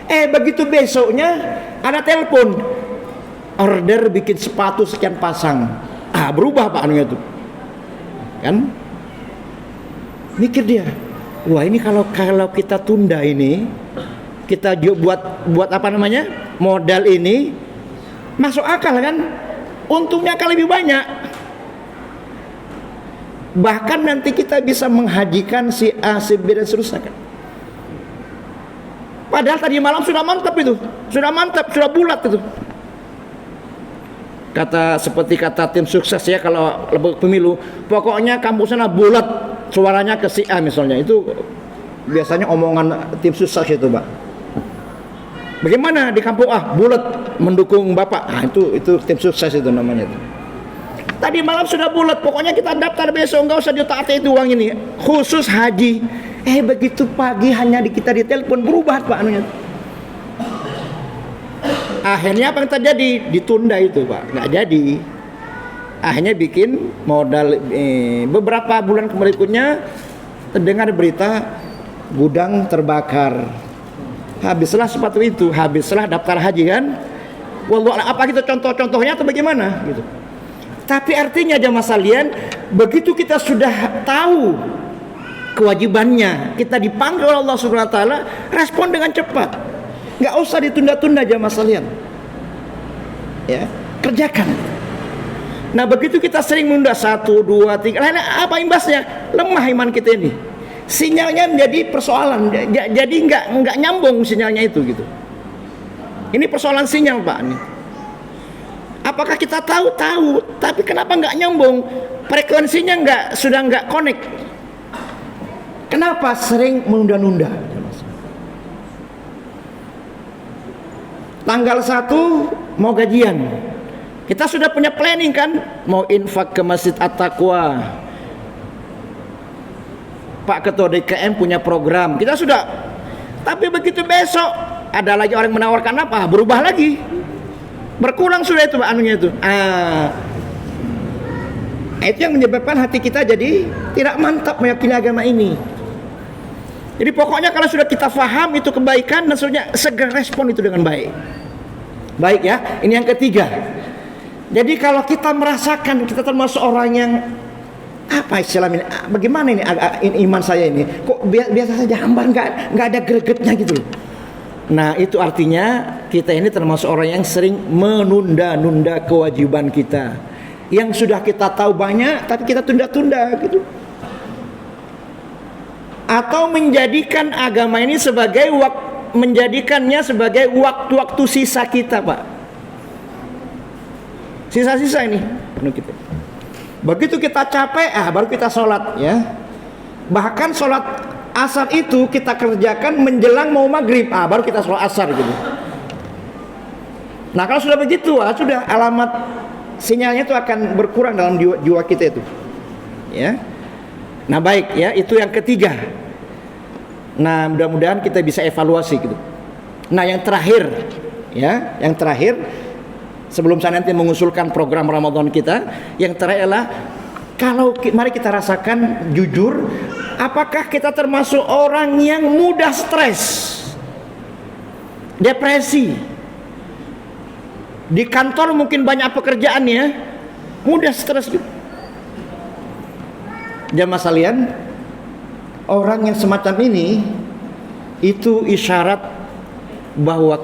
A: Begitu besoknya ada telepon, order bikin sepatu sekian pasang. Berubah Pak anunya tuh. Kan? Mikir dia, wah ini kalau kita tunda ini, kita buat apa namanya? Modal ini masuk akal kan? Untungnya akan lebih banyak. Bahkan nanti kita bisa menghajikan si A, si B dan seterusnya kan. Padahal tadi malam sudah mantap itu, sudah bulat itu. Seperti kata tim sukses ya kalau pemilu, pokoknya kampus sana bulat suaranya ke si A misalnya. Itu biasanya omongan tim sukses itu, Pak. Bagaimana di kampung A bulat mendukung Bapak? Itu tim sukses itu namanya itu. Tadi malam sudah bulat, pokoknya kita daftar besok, nggak usah ditaati itu uang ini, khusus haji. Begitu pagi hanya kita ditelepon, berubah Pak anunya. Akhirnya apa yang terjadi? Ditunda itu Pak, nggak jadi. Akhirnya bikin modal. Beberapa bulan berikutnya terdengar berita gudang terbakar. Habislah sepatu itu, habislah daftar haji kan. Wallah, apa gitu contoh-contohnya atau bagaimana gitu. Tapi artinya jamaah sekalian, begitu kita sudah tahu kewajibannya, kita dipanggil oleh Allah Subhanahu wa taala, respon dengan cepat. Enggak usah ditunda-tunda jamaah sekalian. Ya, kerjakan. Nah, begitu kita sering menunda 1, 2, 3, apa imbasnya? Lemah iman kita ini. Sinyalnya menjadi persoalan. Jadi enggak nyambung sinyalnya itu gitu. Ini persoalan sinyal, Pak nih. Apakah kita tahu, tapi kenapa nggak nyambung? Frekuensinya sudah nggak connect. Kenapa sering menunda-nunda? Tanggal 1 mau gajian, kita sudah punya planning kan? Mau infak ke Masjid At-Taqwa. Pak Ketua DKM punya program, kita sudah. Tapi begitu besok ada lagi orang menawarkan apa? Berubah lagi. Berkurang sudah itu anunya itu. Itu yang menyebabkan hati kita jadi tidak mantap meyakini agama ini. Jadi pokoknya kalau sudah kita faham itu kebaikan, dan segera respon itu dengan baik. Baik ya, ini yang ketiga. Jadi kalau kita merasakan kita termasuk orang yang apa istilahnya, bagaimana ini iman saya ini, kok biasa saja hambar, nggak ada gregetnya gitu loh. Nah, itu artinya kita ini termasuk orang yang sering menunda-nunda kewajiban kita. Yang sudah kita tahu banyak, tapi kita tunda-tunda gitu. Atau menjadikan agama ini menjadikannya sebagai waktu-waktu sisa kita, Pak. Sisa-sisa ini. Begitu kita capek, baru kita sholat ya. Bahkan sholat asar itu kita kerjakan menjelang mau maghrib, baru kita sholat asar gitu. Nah kalau sudah begitu, sudah alamat sinyalnya itu akan berkurang dalam jiwa kita itu. Ya. Nah baik ya, itu yang ketiga. Nah mudah-mudahan kita bisa evaluasi gitu. Nah yang terakhir, ya, yang terakhir sebelum saya nanti mengusulkan program Ramadan kita, yang terakhir adalah mari kita rasakan jujur. Apakah kita termasuk orang yang mudah stres, depresi? Di kantor mungkin banyak pekerjaannya, mudah stres. Jamaah sekalian, orang yang semacam ini itu isyarat bahwa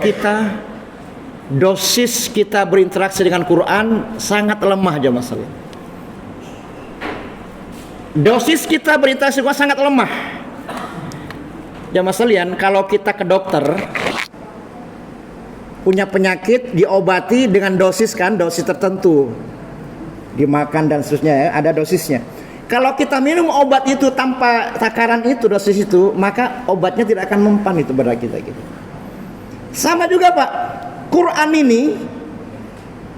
A: dosis kita berinteraksi dengan Quran sangat lemah jamaah sekalian. Dosis kita berinteraksi dengan sangat lemah. Jamaah sekalian, kalau kita ke dokter punya penyakit, diobati dengan dosis tertentu, dimakan dan seterusnya ya, ada dosisnya. Kalau kita minum obat itu tanpa takaran itu, dosis itu, maka obatnya tidak akan mempan itu pada kita gitu. Sama juga Pak, Quran ini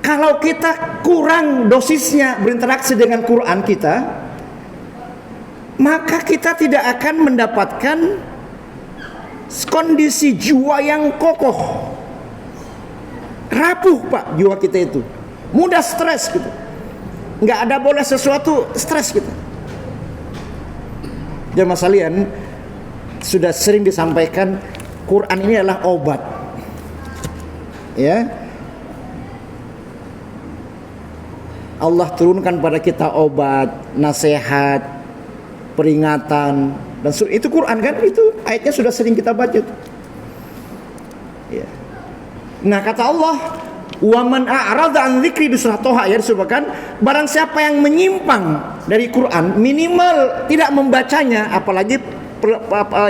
A: kalau kita kurang dosisnya berinteraksi dengan Quran kita, maka kita tidak akan mendapatkan kondisi jiwa yang kokoh. Rapuh Pak jiwa kita itu, mudah stres gitu. Nggak ada boleh sesuatu stres gitu. Jamaah sekalian, sudah sering disampaikan Quran ini adalah obat. Ya, Allah turunkan pada kita obat, nasihat, peringatan, dan itu Quran kan, itu ayatnya sudah sering kita baca. Ya. Nah kata Allah, wa man a'rada an dzikri di surah Toha ya disebutkan, barang siapa yang menyimpang dari Quran, minimal tidak membacanya, apalagi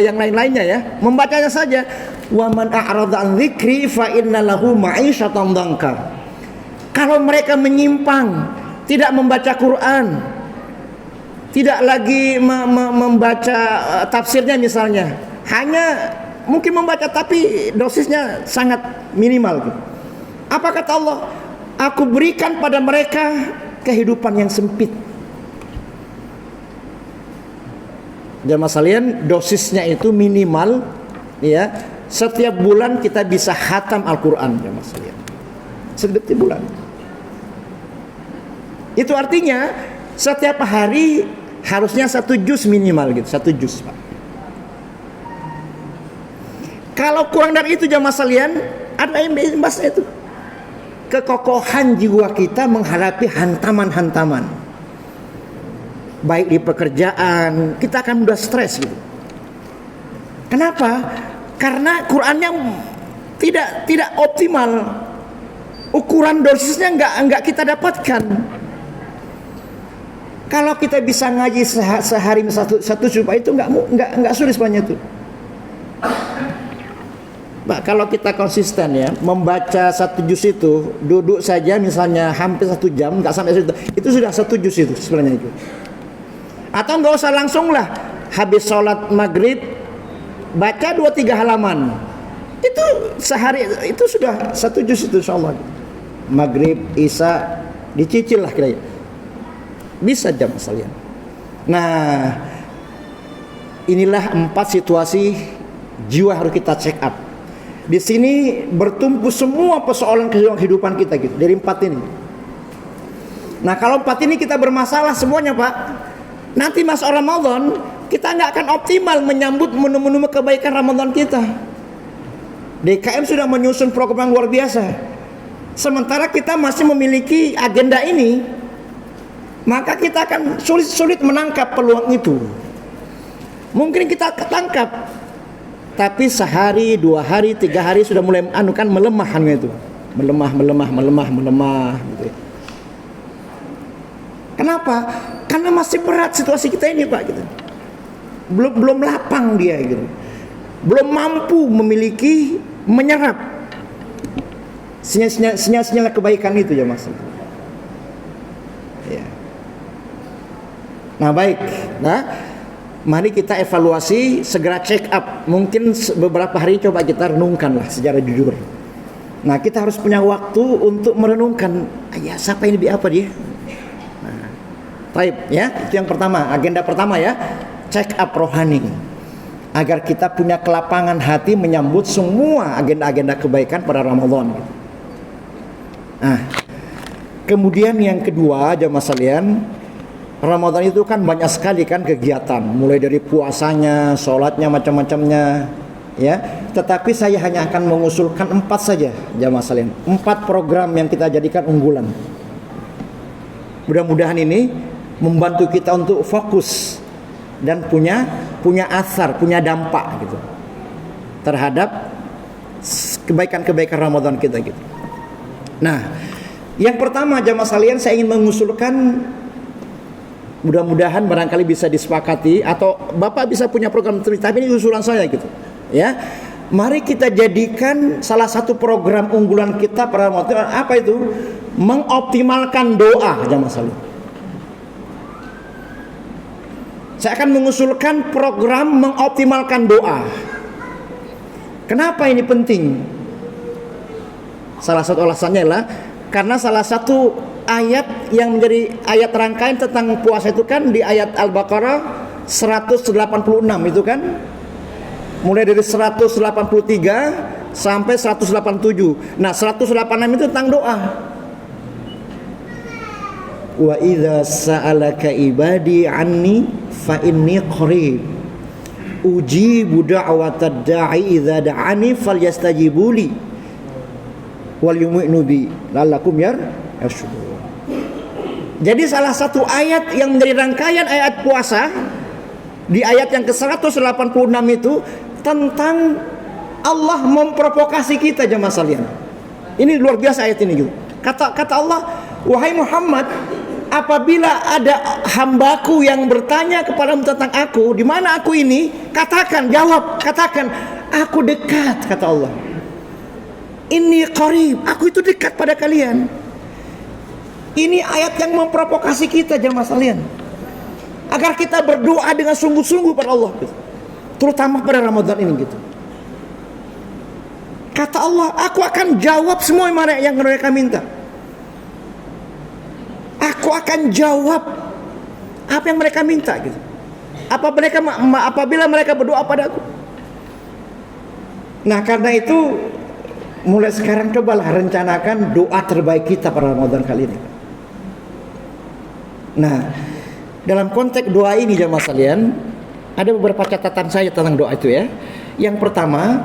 A: yang lain-lainnya ya, membacanya saja. Wa man a'rada an dzikri fa innalahu ma'isyatan dhanka. Kalau mereka menyimpang, tidak membaca Quran, tidak lagi membaca tafsirnya misalnya, hanya mungkin membaca tapi dosisnya sangat minimal gitu. Apa kata Allah? Aku berikan pada mereka kehidupan yang sempit. Jamaah sekalian, dosisnya itu minimal ya. Setiap bulan kita bisa khatam Al-Qur'an jamaah sekalian. Setiap bulan. Itu artinya setiap hari harusnya 1 juz minimal gitu, 1 juz Pak. Kalau kurang dari itu jamaah sekalian, ada imbasnya itu. Kekokohan jiwa kita menghadapi hantaman-hantaman. Baik di pekerjaan, kita akan mudah stres gitu. Kenapa? Karena Qurannya tidak optimal. Ukuran dosisnya enggak kita dapatkan. Kalau kita bisa ngaji sehari satu supaya itu enggak sulit sebenarnya itu. Pak, kalau kita konsisten ya membaca 1 juz itu, duduk saja misalnya hampir 1 jam, nggak sampai itu sudah 1 juz itu sebenarnya itu. Atau nggak usah langsung lah, habis sholat maghrib baca 2-3 halaman, itu sehari itu sudah 1 juz itu insyaallah. Maghrib, isya dicicil lah kira-kira, bisa jam sekalian. Nah, inilah 4 situasi jiwa harus kita check up. Di sini bertumpu semua persoalan kehidupan kita gitu, dari 4 ini. Nah kalau 4 ini kita bermasalah semuanya Pak, nanti masa Ramadan kita nggak akan optimal menyambut menu-menu kebaikan Ramadan kita. DKM sudah menyusun program yang luar biasa, sementara kita masih memiliki agenda ini, maka kita akan sulit menangkap peluang itu. Mungkin kita ketangkap, tapi sehari, 2 hari, 3 hari sudah mulai melemah itu. Melemah gitu. Kenapa? Karena masih berat situasi kita ini Pak gitu. Belum lapang dia gitu. Belum mampu memiliki menyerap sinyal-sinyal kebaikan itu ya Mas. Ya. Nah, baik. Nah, mari kita evaluasi, segera check up. Mungkin beberapa hari coba kita renungkanlah secara jujur. Nah, kita harus punya waktu untuk merenungkan, ya siapa ini apa dia? Nah, baik ya, itu yang pertama, agenda pertama ya, check up rohani. Agar kita punya kelapangan hati menyambut semua agenda-agenda kebaikan pada Ramadan. Nah, kemudian yang kedua jamaah sekalian, Ramadan itu kan banyak sekali kan kegiatan, mulai dari puasanya, sholatnya, macam-macamnya, ya. Tetapi saya hanya akan mengusulkan 4 saja, jamaah sekalian. 4 program yang kita jadikan unggulan. Mudah-mudahan ini membantu kita untuk fokus dan punya asar, punya dampak gitu terhadap kebaikan-kebaikan Ramadan kita gitu. Nah, yang pertama jamaah sekalian, saya ingin mengusulkan, mudah-mudahan barangkali bisa disepakati atau Bapak bisa punya program tapi ini usulan saya gitu. Ya. Mari kita jadikan salah satu program unggulan kita pada waktu apa itu? Mengoptimalkan doa jamaah sekalian. Saya akan mengusulkan program mengoptimalkan doa. Kenapa ini penting? Salah satu alasannya adalah karena salah satu ayat yang menjadi ayat rangkaian tentang puasa itu kan di ayat Al-Baqarah 186 itu kan. Mulai dari 183 sampai 187. Nah, 186 itu tentang doa. Wa idza sa'alaka ibadi anni fa inni qarib ujibu da'watad da'i idza da'ani falyastajibuli wal yu'minu bi la'allakum yarshudun. Jadi salah satu ayat yang menjadi rangkaian ayat puasa di ayat yang ke-186 itu tentang Allah memprovokasi kita, jemaah sekalian. Ini luar biasa ayat ini juga. Kata Allah, wahai Muhammad, apabila ada hambaku yang bertanya kepadamu tentang aku, di mana aku ini? Katakan, aku dekat, kata Allah. Inni qarib, aku itu dekat pada kalian. Ini ayat yang memprovokasi kita, jemaah sekalian, agar kita berdoa dengan sungguh-sungguh pada Allah, terutama pada Ramadan ini gitu. Kata Allah, aku akan jawab semua yang mereka minta. Aku akan jawab apa yang mereka minta gitu. Apabila mereka berdoa padaku. Nah, karena itu mulai sekarang cobalah rencanakan doa terbaik kita pada Ramadan kali ini. Nah, dalam konteks doa ini jemaah sekalian, ada beberapa catatan saya tentang doa itu ya. Yang pertama,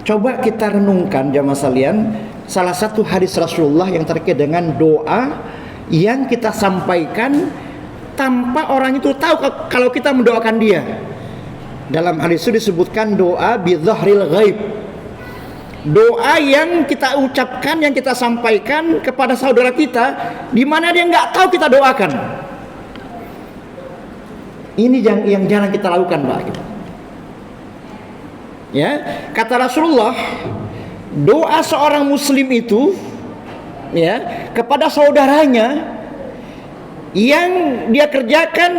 A: coba kita renungkan jemaah sekalian salah satu hadis Rasulullah yang terkait dengan doa yang kita sampaikan tanpa orang itu tahu kalau kita mendoakan dia. Dalam hadis itu disebutkan doa bidzahril ghaib. Doa yang kita ucapkan, yang kita sampaikan kepada saudara kita di mana dia nggak tahu kita doakan. Ini yang jarang kita lakukan, Pak. Ya, kata Rasulullah, doa seorang muslim itu ya kepada saudaranya yang dia kerjakan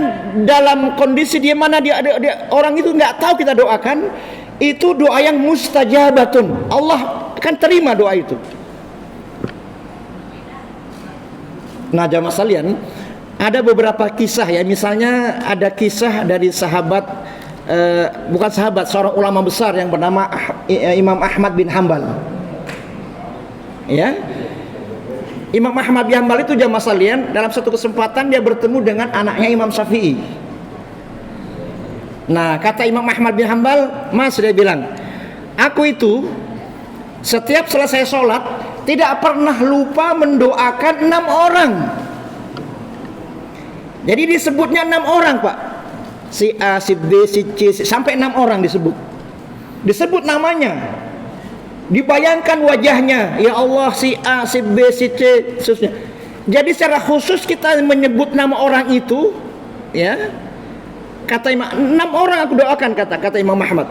A: dalam kondisi di mana dia orang itu nggak tahu kita doakan, itu doa yang mustajabatun. Allah akan terima doa itu. Nah, jamaah sekalian, ada beberapa kisah ya. Misalnya ada kisah dari sahabat, bukan sahabat, seorang ulama besar yang bernama Imam Ahmad bin Hanbal. Ya, Imam Ahmad bin Hanbal itu jamaah sekalian dalam satu kesempatan dia bertemu dengan anaknya Imam Syafi'i. Nah, kata Imam Ahmad bin Hanbal, Mas, dia bilang, aku itu setiap selesai sholat tidak pernah lupa mendoakan 6 orang. Jadi disebutnya 6 orang, Pak. Si A, si B, si C, sampai 6 orang disebut namanya, dibayangkan wajahnya, ya Allah, si A, si B, si C, seterusnya. Jadi secara khusus kita menyebut nama orang itu, ya. Kata Imam, 6 orang aku doakan, kata Imam Ahmad.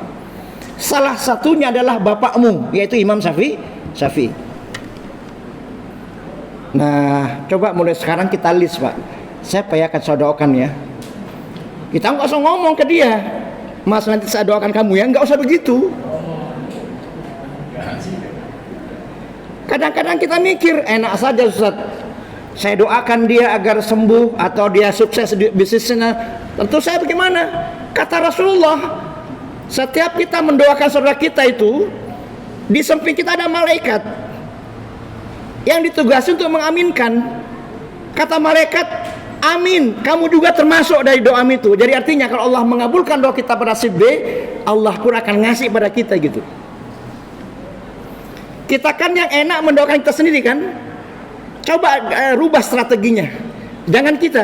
A: Salah satunya adalah bapakmu, yaitu Imam Syafi'i. Nah, coba mulai sekarang kita list, Pak. Siapa ya akan saya doakan ya? Kita nggak usah ngomong ke dia, Mas, nanti saya doakan kamu ya. Nggak usah begitu. Kadang-kadang kita mikir, enak saja Ustaz, saya doakan dia agar sembuh atau dia sukses di bisnisnya. Tentu saya bagaimana? Kata Rasulullah, setiap kita mendoakan saudara kita itu, di samping kita ada malaikat yang ditugasi untuk mengaminkan. Kata malaikat, amin, kamu juga termasuk dari doa itu. Jadi artinya kalau Allah mengabulkan doa kita pada si B, Allah pun akan ngasih pada kita gitu. Kita kan yang enak mendoakan kita sendiri kan. Coba rubah strateginya. Jangan kita.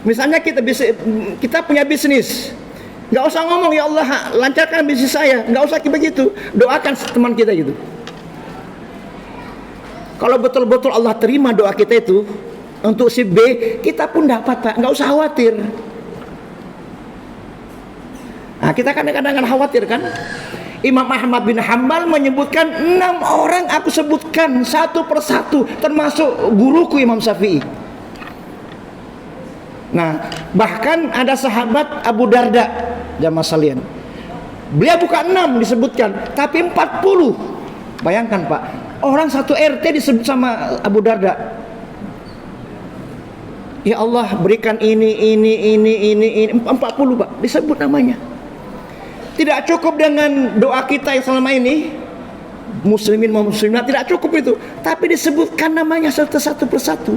A: Misalnya kita punya bisnis, nggak usah ngomong ya Allah lancarkan bisnis saya, nggak usah begitu. Doakan teman kita gitu. Kalau betul-betul Allah terima doa kita itu untuk si B, kita pun dapat, Pak. Nggak usah khawatir. Nah, kita kadang-kadang khawatir kan. Imam Ahmad bin Hanbal menyebutkan 6 orang, aku sebutkan satu persatu, termasuk guruku Imam Syafi'i. Nah, bahkan ada sahabat Abu Darda, jamaah sekalian. Beliau bukan 6 disebutkan, tapi 40. Bayangkan Pak, orang satu RT disebut sama Abu Darda. Ya Allah, berikan ini 40 Pak, disebut namanya. Tidak cukup dengan doa kita yang selama ini, muslimin maupun muslimat, tidak cukup itu, tapi disebutkan namanya satu persatu.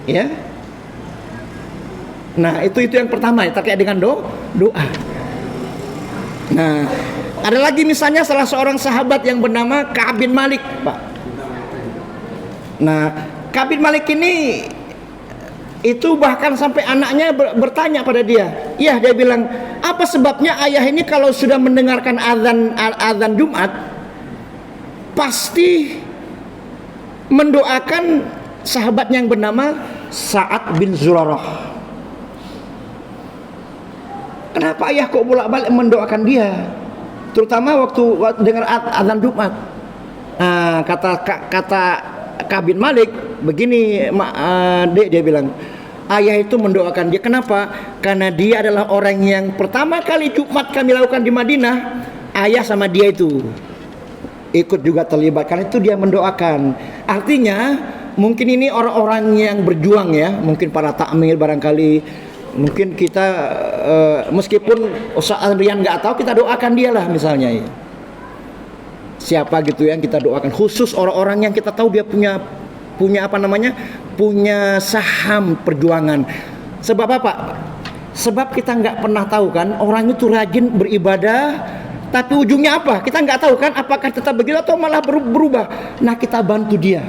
A: Ya. Nah, itu yang pertama ya, terkait dengan doa. Nah, ada lagi misalnya salah seorang sahabat yang bernama Ka'ab bin Malik, Pak. Nah, Ka'ab bin Malik ini itu bahkan sampai anaknya bertanya pada dia. Iya, dia bilang, apa sebabnya ayah ini kalau sudah mendengarkan azan Jumat pasti mendoakan sahabat yang bernama Sa'ad bin Zurarah. Kenapa ayah kok bolak-balik mendoakan dia, terutama waktu dengar azan Jumat? Nah, kata Ka'ab bin Malik begini, Dek, dia bilang, ayah itu mendoakan dia. Kenapa? Karena dia adalah orang yang pertama kali Jumat kami lakukan di Madinah, ayah sama dia itu ikut juga terlibat. Karena itu dia mendoakan. Artinya mungkin ini orang-orang yang berjuang ya, mungkin para takmir barangkali. Mungkin kita meskipun Ustaz Andrian nggak tahu, kita doakan dia lah misalnya ya. Siapa gitu yang kita doakan, khusus orang-orang yang kita tahu dia punya apa namanya, punya saham perjuangan. Sebab apa? Sebab kita nggak pernah tahu kan, orang itu rajin beribadah, tapi ujungnya apa? Kita nggak tahu kan, apakah tetap begitu atau malah berubah. Nah, kita bantu dia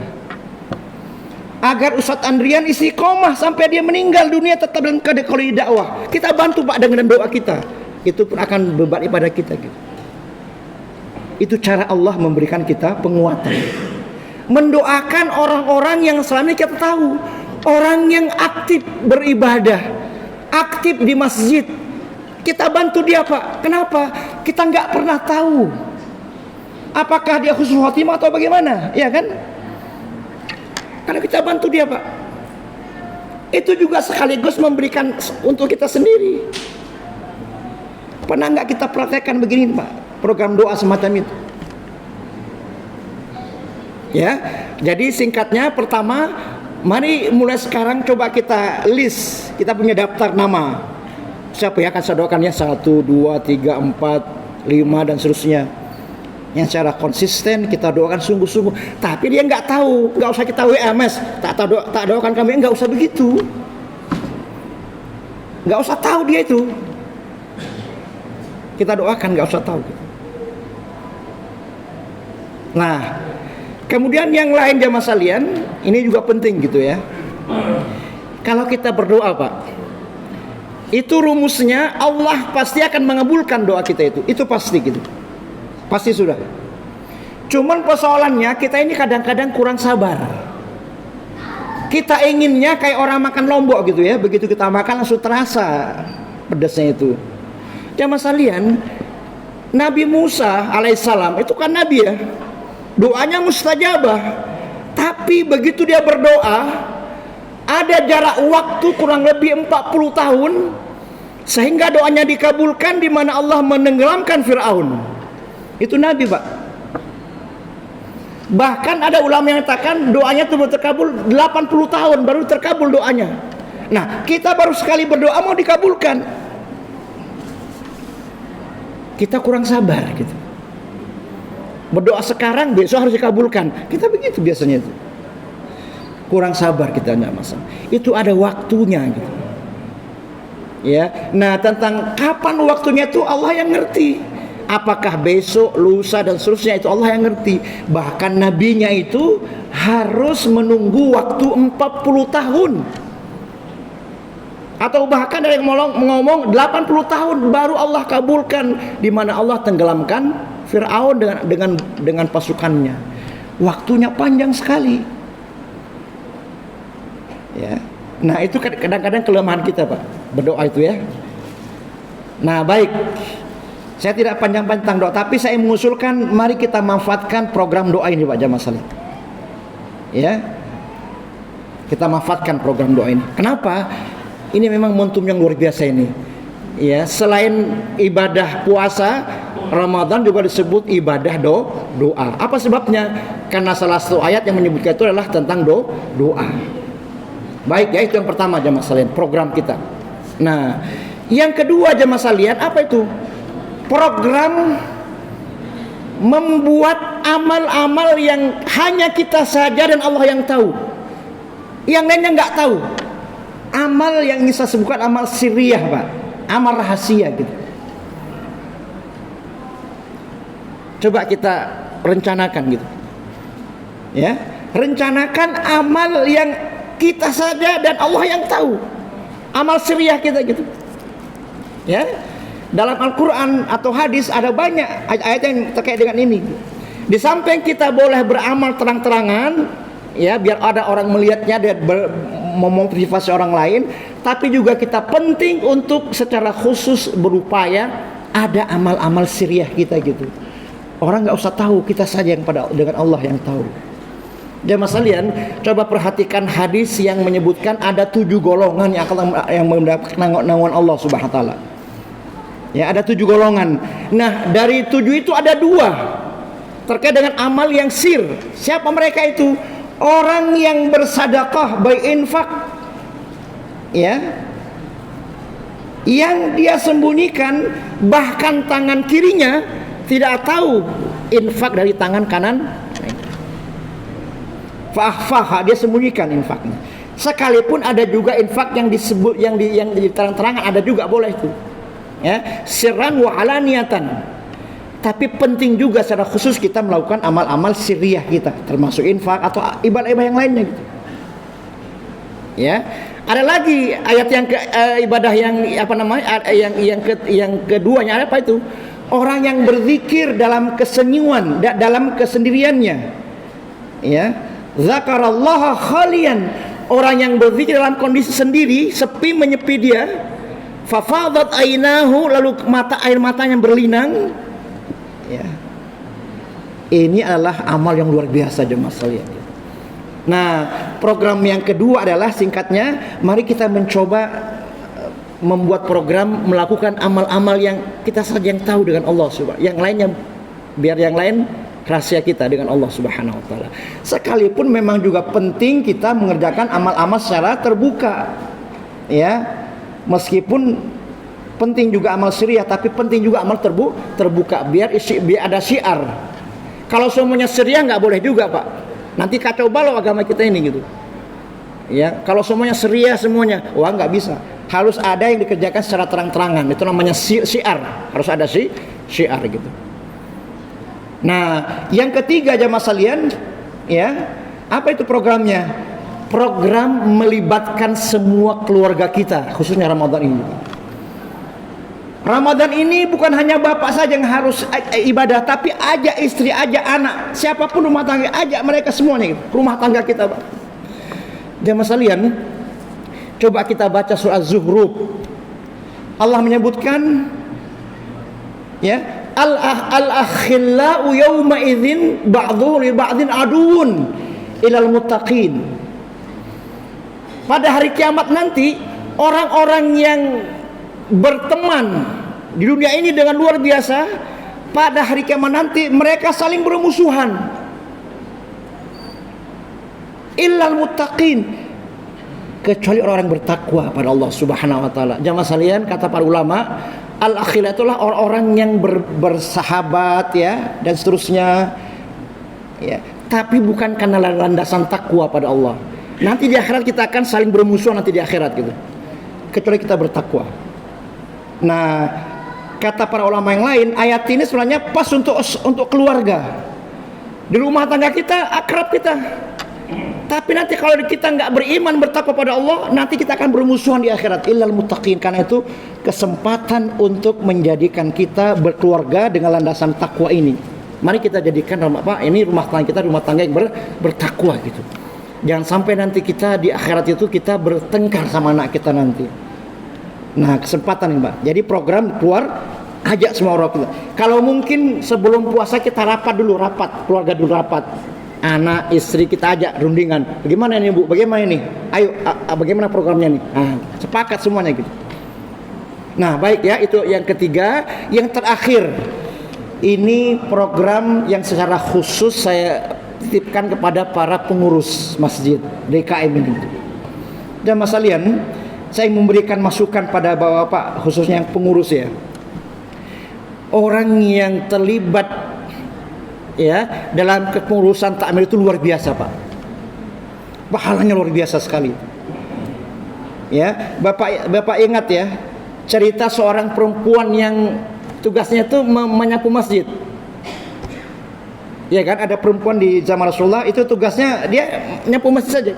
A: agar Ustadz Andrian istiqomah sampai dia meninggal dunia tetap dalam kategori dakwah. Kita bantu Pak dengan doa kita. Itu pun akan berbalik pada kita gitu. Itu cara Allah memberikan kita penguatan. Mendoakan orang-orang yang selama ini kita tahu, orang yang aktif beribadah, aktif di masjid. Kita bantu dia Pak. Kenapa? Kita nggak pernah tahu apakah dia husnul khotimah atau bagaimana, ya kan? Karena kita bantu dia Pak. Itu juga sekaligus memberikan untuk kita sendiri. Pernah nggak kita praktekkan begini Pak, program doa semacam itu? Ya, jadi singkatnya pertama, mari mulai sekarang coba kita list, kita punya daftar nama. Siapa ya akan saya doakan ya, 1, 2, 3, 4, 5 dan seterusnya. Yang secara konsisten kita doakan sungguh-sungguh. Tapi dia nggak tahu, nggak usah kita WMS, tak doakan kami, nggak usah begitu. Nggak usah tahu dia itu. Kita doakan, nggak usah tahu. Nah, kemudian yang lain jamaah sekalian, ini juga penting gitu ya. Kalau kita berdoa Pak, itu rumusnya Allah pasti akan mengabulkan doa kita itu. Itu pasti gitu. Pasti sudah. Cuman persoalannya kita ini kadang-kadang kurang sabar. Kita inginnya kayak orang makan lombok gitu ya. Begitu kita makan langsung terasa pedasnya itu. Jamaah sekalian, Nabi Musa alaihissalam itu kan nabi ya, doanya mustajabah. Tapi begitu dia berdoa, ada jarak waktu kurang lebih 40 tahun sehingga doanya dikabulkan, di mana Allah menenggelamkan Fir'aun. Itu Nabi Pak. Bahkan ada ulama yang katakan doanya itu terkabul 80 tahun baru terkabul doanya. Nah, kita baru sekali berdoa mau dikabulkan. Kita kurang sabar gitu. Berdoa sekarang besok harus dikabulkan. Kita begitu biasanya itu. Kurang sabar kita, enggak masalah. Itu ada waktunya gitu. Ya. Nah, tentang kapan waktunya itu Allah yang ngerti. Apakah besok, lusa dan seterusnya itu Allah yang ngerti. Bahkan nabinya itu harus menunggu waktu 40 tahun. Atau bahkan ada yang ngomong 80 tahun baru Allah kabulkan, di mana Allah tenggelamkan Fir'aun dengan pasukannya. Waktunya panjang sekali. Ya. Nah, itu kadang-kadang kelemahan kita Pak, berdoa itu ya. Nah, baik. Saya tidak panjang-panjang doa, tapi saya mengusulkan mari kita manfaatkan program doa ini Pak jamaah sekalian. Ya. Kita manfaatkan program doa ini. Kenapa? Ini memang momentum yang luar biasa ini. Ya, selain ibadah puasa, Ramadan juga disebut ibadah doa. Apa sebabnya? Karena salah satu ayat yang menyebutkan itu adalah tentang doa. Baik, ya itu yang pertama jemaah sekalian, program kita. Nah, yang kedua jemaah sekalian, apa itu? Program membuat amal-amal yang hanya kita saja dan Allah yang tahu. Yang lainnya nggak tahu. Amal yang ingin saya sebutkan amal sirriyah, Pak. Amal rahasia gitu. Coba kita rencanakan gitu. Ya, rencanakan amal yang kita saja dan Allah yang tahu. Amal sirriyah kita gitu. Ya. Dalam Al-Qur'an atau hadis ada banyak ayat yang terkait dengan ini. Di samping kita boleh beramal terang-terangan, ya, biar ada orang melihatnya dan memotivasi orang lain, tapi juga kita penting untuk secara khusus berupaya ada amal-amal sirriyah kita gitu. Orang nggak usah tahu, kita saja yang dengan Allah yang tahu. Jemaah sekalian, coba perhatikan hadis yang menyebutkan ada 7 golongan yang mendapatkan naungan Allah Subhanahu wa taala. Ya, ada 7 golongan. Nah, dari 7 itu ada 2 terkait dengan amal yang sir. Siapa mereka itu? Orang yang bersedekah, infak, ya, yang dia sembunyikan, bahkan tangan kirinya tidak tahu infak dari tangan kanan. Fa'akhfaha, dia sembunyikan infaknya. Sekalipun ada juga infak yang disebut yang di terang-terangan, ada juga boleh itu. Ya, sirran wa alaniyatan. Tapi penting juga secara khusus kita melakukan amal-amal sirriyah kita, termasuk infak atau ibadah-ibadah yang lainnya gitu. Ya, ada lagi ayat yang ibadah yang apa namanya? Yang keduanya apa itu? Orang yang berzikir dalam kesenyuman, dalam kesendiriannya. Ya, zakarallaha khalian. Orang yang berzikir dalam kondisi sendiri, sepi, menyepi dia. Fafadat ainahu, lalu air matanya berlinang. Ya. Ini adalah amal yang luar biasa jemaah sekalian. Nah, program yang kedua adalah singkatnya, mari kita mencoba membuat program melakukan amal-amal yang kita saja yang tahu dengan Allah Subhanahu. Yang lainnya biar yang lain rahasia kita dengan Allah Subhanahu wa taala. Sekalipun memang juga penting kita mengerjakan amal-amal secara terbuka. Ya. Meskipun penting juga amal sirriyah, tapi penting juga amal terbuka biar ada syiar. Kalau semuanya sirriyah nggak boleh juga, Pak. Nanti kacau balau agama kita ini gitu. Ya, kalau semuanya sirriyah semuanya, wah nggak bisa. Harus ada yang dikerjakan secara terang-terangan. Itu namanya syiar. Harus ada syiar gitu. Nah, yang ketiga jamaah sekalian, ya, apa itu programnya? Program melibatkan semua keluarga kita, khususnya Ramadan ini. Ramadan ini bukan hanya bapak saja yang harus ibadah, tapi ajak istri, ajak anak, siapapun rumah tangga, ajak mereka semuanya, rumah tangga kita. Jemaah sekalian, coba kita baca surah Az-Zukhruf. Allah menyebutkan, ya, al-akhillau yawma idzin ba'dhu li ba'din aduun ilal muttaqin. Pada hari kiamat nanti, orang-orang yang berteman di dunia ini dengan luar biasa, pada hari kiamat nanti mereka saling bermusuhan. Illal muttaqin, kecuali orang yang bertakwa pada Allah Subhanahu wa taala. Jamaah sekalian, kata para ulama, al-akhil itulah orang-orang yang bersahabat, ya, dan seterusnya, ya, tapi bukan karena landasan takwa pada Allah. Nanti di akhirat kita akan saling bermusuhan nanti di akhirat gitu, kecuali kita bertakwa. Nah, kata para ulama yang lain, ayat ini sebenarnya pas untuk keluarga. Di rumah tangga kita, akrab kita. Tapi nanti kalau kita nggak beriman, bertakwa pada Allah, nanti kita akan bermusuhan di akhirat. Illal muttaqin. Karena itu kesempatan untuk menjadikan kita berkeluarga dengan landasan takwa ini. Mari kita jadikan ini rumah tangga kita, rumah tangga yang bertakwa gitu. Jangan sampai nanti kita di akhirat itu kita bertengkar sama anak kita nanti. Nah, kesempatan ini, Mbak. Jadi program keluar, ajak semua orang kita. Kalau mungkin sebelum puasa kita rapat dulu, keluarga dulu rapat. anak, istri kita ajak rundingan. Bagaimana ini Bu? Bagaimana ini? Ayo, bagaimana programnya nih? Sepakat semuanya gitu. Nah, baik ya, itu yang ketiga. Yang terakhir, ini program yang secara khusus saya titipkan kepada para pengurus masjid DKM ini. Dan Mas Alian, saya memberikan masukan pada Bapak, khususnya yang pengurus ya. Orang yang terlibat ya dalam kepengurusan takmir itu luar biasa Pak. Pahalanya luar biasa sekali. Ya, Bapak ingat ya cerita seorang perempuan yang tugasnya itu menyapu masjid. Ya kan, ada perempuan di zaman Rasulullah itu tugasnya dia nyapu masjid saja.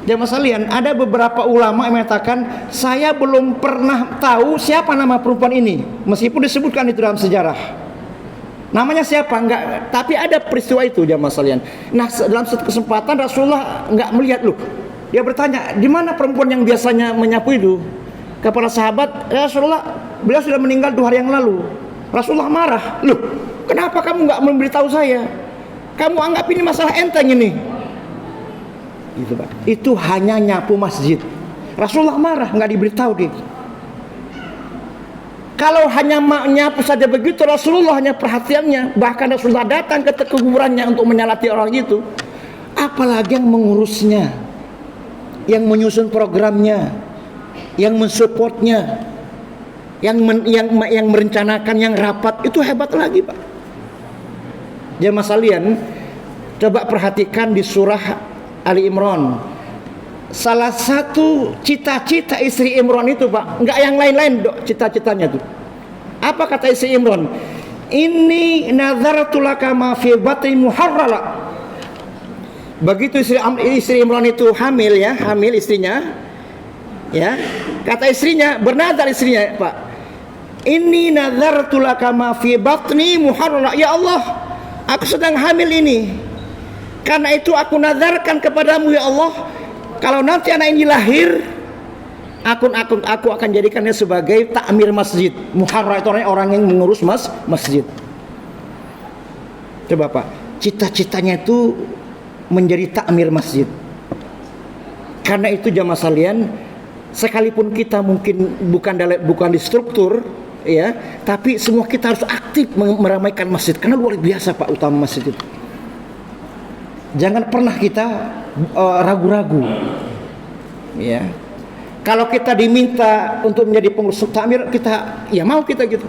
A: Jamaah sekalian, ada beberapa ulama yang mengatakan saya belum pernah tahu siapa nama perempuan ini, meskipun disebutkan itu dalam sejarah. Namanya siapa? Enggak, tapi ada peristiwa itu jamaah sekalian. Nah, dalam satu kesempatan Rasulullah enggak melihat loh. Dia bertanya, di mana perempuan yang biasanya menyapu itu? Kepada sahabat, ya Rasulullah, beliau sudah meninggal 2 hari yang lalu. Rasulullah marah, loh, kenapa kamu enggak memberitahu saya? Kamu anggap ini masalah enteng ini. Itu Pak. Itu hanya nyapu masjid. Rasulullah marah, nggak diberitahu dia. Kalau hanya nyapu saja begitu, Rasulullah hanya perhatiannya. Bahkan Rasulullah datang ke kuburannya untuk menyalati orang itu. Apalagi yang mengurusnya, yang menyusun programnya, yang mensupportnya, yang merencanakan, yang rapat, itu hebat lagi Pak. Jamaah sekalian, coba perhatikan di surah Ali Imran. Salah satu cita-cita istri Imran itu Pak, enggak yang lain-lain cita-citanya tuh. Apa kata istri Imran? Inni nazartu laka ma fi batni muharrala. Begitu istri Imran itu hamil ya, hamil istrinya. Ya. Kata istrinya, bernazar istrinya, Pak. Inni nazartu laka ma fi batni muharrala. Ya Allah, aku sedang hamil ini. Karena itu aku nazarkan kepadamu ya Allah, kalau nanti anak ini lahir, aku akan jadikannya sebagai takmir masjid. Muharrar itu orang yang mengurus masjid. Coba Pak, cita-citanya itu menjadi takmir masjid. Karena itu jamaah sekalian, sekalipun kita mungkin bukan di struktur ya, tapi semua kita harus aktif meramaikan masjid. Karena luar biasa Pak utama masjid itu. Jangan pernah kita ragu-ragu. Ya. Kalau kita diminta untuk menjadi pengurus takmir, kita ya mau kita gitu.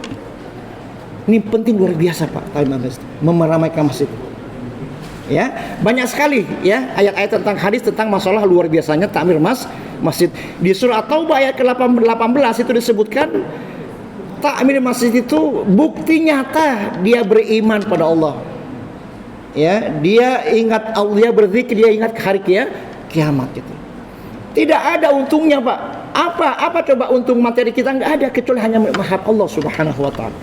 A: Ini penting luar biasa Pak, meramaikan masjid. Ya, banyak sekali ya ayat-ayat tentang hadis tentang masalah luar biasanya takmir masjid. Di surah At-Taubah ayat ke-18 itu disebutkan takmir masjid itu bukti nyata dia beriman pada Allah. Ya, dia ingat Allah, dia berzikir, dia ingat hari kiamat gitu. Tidak ada untungnya Pak. Apa coba untung materi kita? Nggak ada, kecuali hanya menghadap Allah Subhanahu wa taala.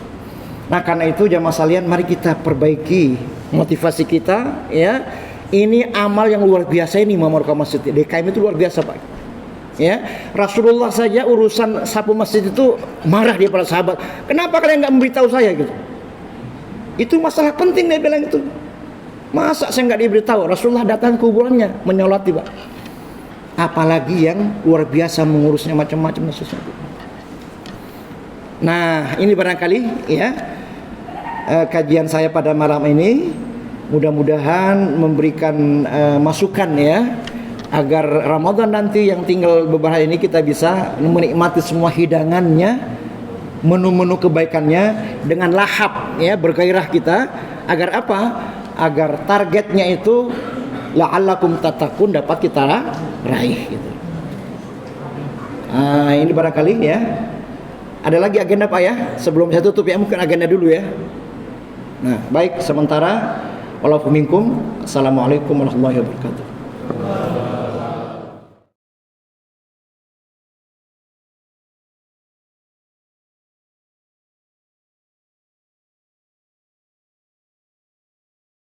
A: Nah, karena itu jamaah sekalian, mari kita perbaiki motivasi kita ya. Ini amal yang luar biasa ini memarkah masjid. DKM itu luar biasa Pak. Ya, Rasulullah saja urusan sapu masjid itu marah dia para sahabat. Kenapa kalian nggak memberitahu saya gitu? Itu masalah penting dia bilang itu. Masa saya nggak diberitahu? Rasulullah datang ke kuburannya menyolati Pak. Apalagi yang luar biasa mengurusnya macam-macam dan sesuatu. Nah, ini barangkali ya kajian saya pada malam ini. Mudah-mudahan memberikan masukan ya, agar Ramadan nanti yang tinggal beberapa hari ini kita bisa menikmati semua hidangannya, menu-menu kebaikannya dengan lahap ya, bergairah kita. Agar apa? Agar targetnya itu la'allakum tattaqun dapat kita raih gitu. Ini barangkali ya. Ada lagi agenda Pak ya? Sebelum saya tutup ya, mungkin agenda dulu ya. Nah, baik, sementara walaupun minkum. Assalamualaikum warahmatullahi wabarakatuh.